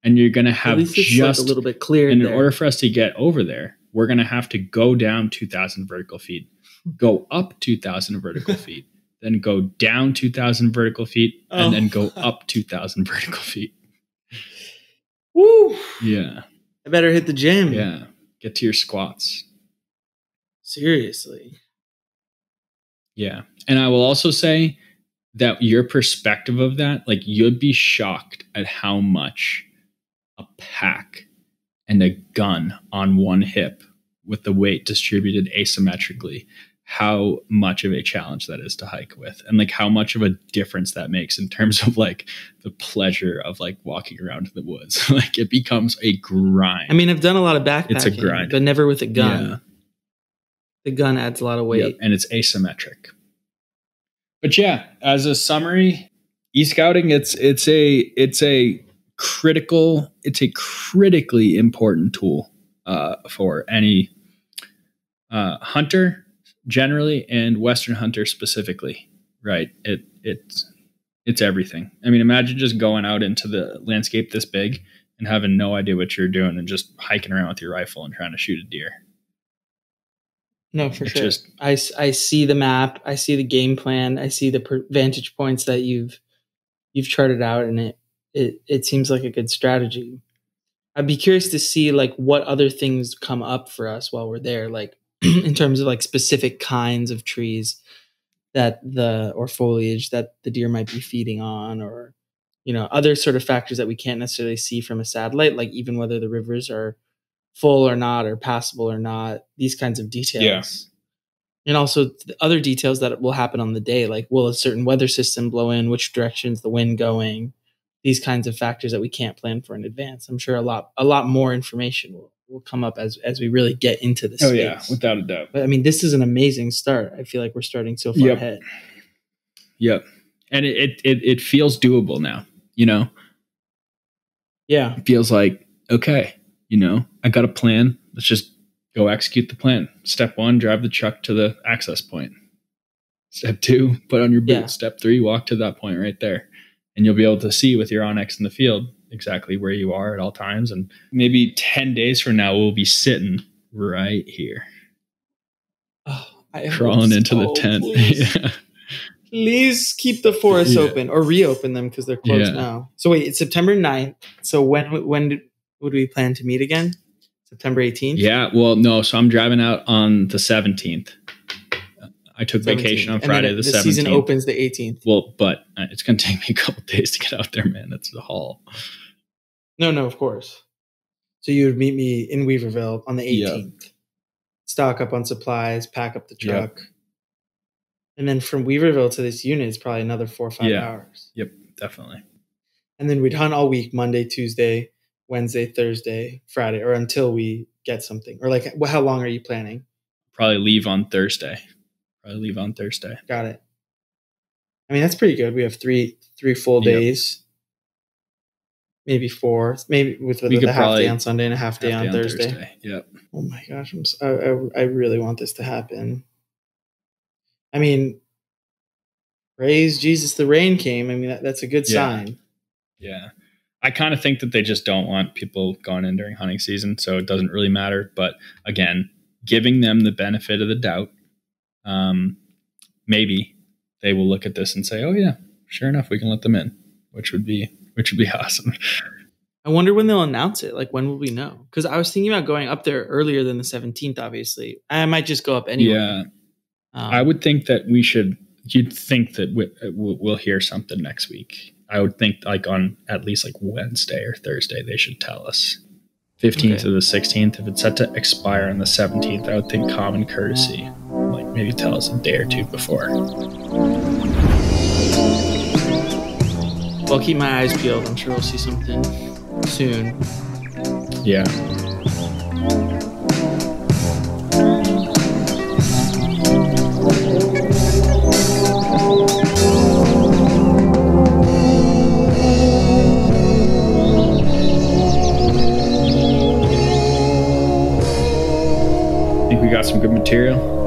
Speaker 1: And you're going to have
Speaker 2: just like a little bit clear.
Speaker 1: And in order for us to get over there, we're going to have to go down 2,000 vertical feet, go up 2,000 vertical feet, then go down 2,000 vertical feet, and then go up 2,000 vertical feet.
Speaker 2: Woo!
Speaker 1: Yeah.
Speaker 2: I better hit the gym.
Speaker 1: Yeah. Get to your squats.
Speaker 2: Seriously.
Speaker 1: Yeah. And I will also say that your perspective of that, like, you'd be shocked at how much a pack and a gun on one hip with the weight distributed asymmetrically, how much of a challenge that is to hike with, and like how much of a difference that makes in terms of like the pleasure of like walking around in the woods. Like, it becomes a grind.
Speaker 2: I mean, I've done a lot of backpacking,
Speaker 1: it's a grind,
Speaker 2: but never with a gun.
Speaker 1: Yeah.
Speaker 2: The gun adds a lot of weight.
Speaker 1: Yep, and it's asymmetric. But yeah, as a summary, e-scouting, it's a critically important tool for any hunter generally, and Western hunter specifically, right? It's everything. I mean, imagine just going out into the landscape this big and having no idea what you're doing and just hiking around with your rifle and trying to shoot a deer.
Speaker 2: No, for sure. I see the map. I see the game plan. I see the vantage points that you've charted out, and it seems like a good strategy. I'd be curious to see like what other things come up for us while we're there, like in terms of like specific kinds of trees or foliage that the deer might be feeding on, or, you know, other sort of factors that we can't necessarily see from a satellite, like even whether the rivers are full or not, or passable or not, these kinds of details.
Speaker 1: Yeah.
Speaker 2: And also the other details that will happen on the day, like will a certain weather system blow in, which direction's the wind going, these kinds of factors that we can't plan for in advance. I'm sure a lot more information will come up as we really get into this.
Speaker 1: Oh space. Yeah, without a doubt.
Speaker 2: But I mean, this is an amazing start. I feel like we're starting so far ahead.
Speaker 1: Yep. And it feels doable now, you know?
Speaker 2: Yeah.
Speaker 1: It feels like, okay, you know, I got a plan. Let's just go execute the plan. Step 1, drive the truck to the access point. Step 2, put on your boots. Yeah. Step 3, walk to that point right there. And you'll be able to see with your Onyx in the field exactly where you are at all times. And maybe 10 days from now, we'll be sitting right here.
Speaker 2: Oh,
Speaker 1: crawling into the tent.
Speaker 2: Please.
Speaker 1: Yeah.
Speaker 2: Please keep the forests open, or reopen them because they're closed now. So wait, it's September 9th. So when would we plan to meet again? September 18th?
Speaker 1: Yeah, well, no. So I'm driving out on the 17th. I took vacation on Friday the 17th. The
Speaker 2: season opens the 18th.
Speaker 1: Well, but it's going to take me a couple days to get out there, man. That's the haul.
Speaker 2: No, of course. So you would meet me in Weaverville on the 18th. Yep. Stock up on supplies, pack up the truck. Yep. And then from Weaverville to this unit is probably another 4 or 5 hours.
Speaker 1: Yep, definitely.
Speaker 2: And then we'd hunt all week, Monday, Tuesday, Wednesday, Thursday, Friday, or until we get something. Or like, how long are you planning?
Speaker 1: Probably leave on Thursday. Got it.
Speaker 2: I mean, that's pretty good. We have three full days. Maybe 4. Maybe with a half day on Sunday and a half day on Thursday.
Speaker 1: Yep.
Speaker 2: Oh my gosh, I really want this to happen. I mean, praise Jesus, the rain came. I mean, that's a good sign.
Speaker 1: Yeah. I kind of think that they just don't want people going in during hunting season, so it doesn't really matter. But again, giving them the benefit of the doubt, maybe they will look at this and say, "Oh yeah, sure enough, we can let them in," which would be awesome.
Speaker 2: I wonder when they'll announce it. Like, when will we know? Because I was thinking about going up there earlier than the 17th. Obviously, I might just go up anyway.
Speaker 1: Yeah. I would think that you'd think that we'll hear something next week. I would think like on at least like Wednesday or Thursday, they should tell us. 15th to the 16th. If it's set to expire on the 17th, I would think common courtesy, like maybe tell us a day or two before.
Speaker 2: Well, I'll keep my eyes peeled. I'm sure we'll see something soon.
Speaker 1: Yeah. Got some good material.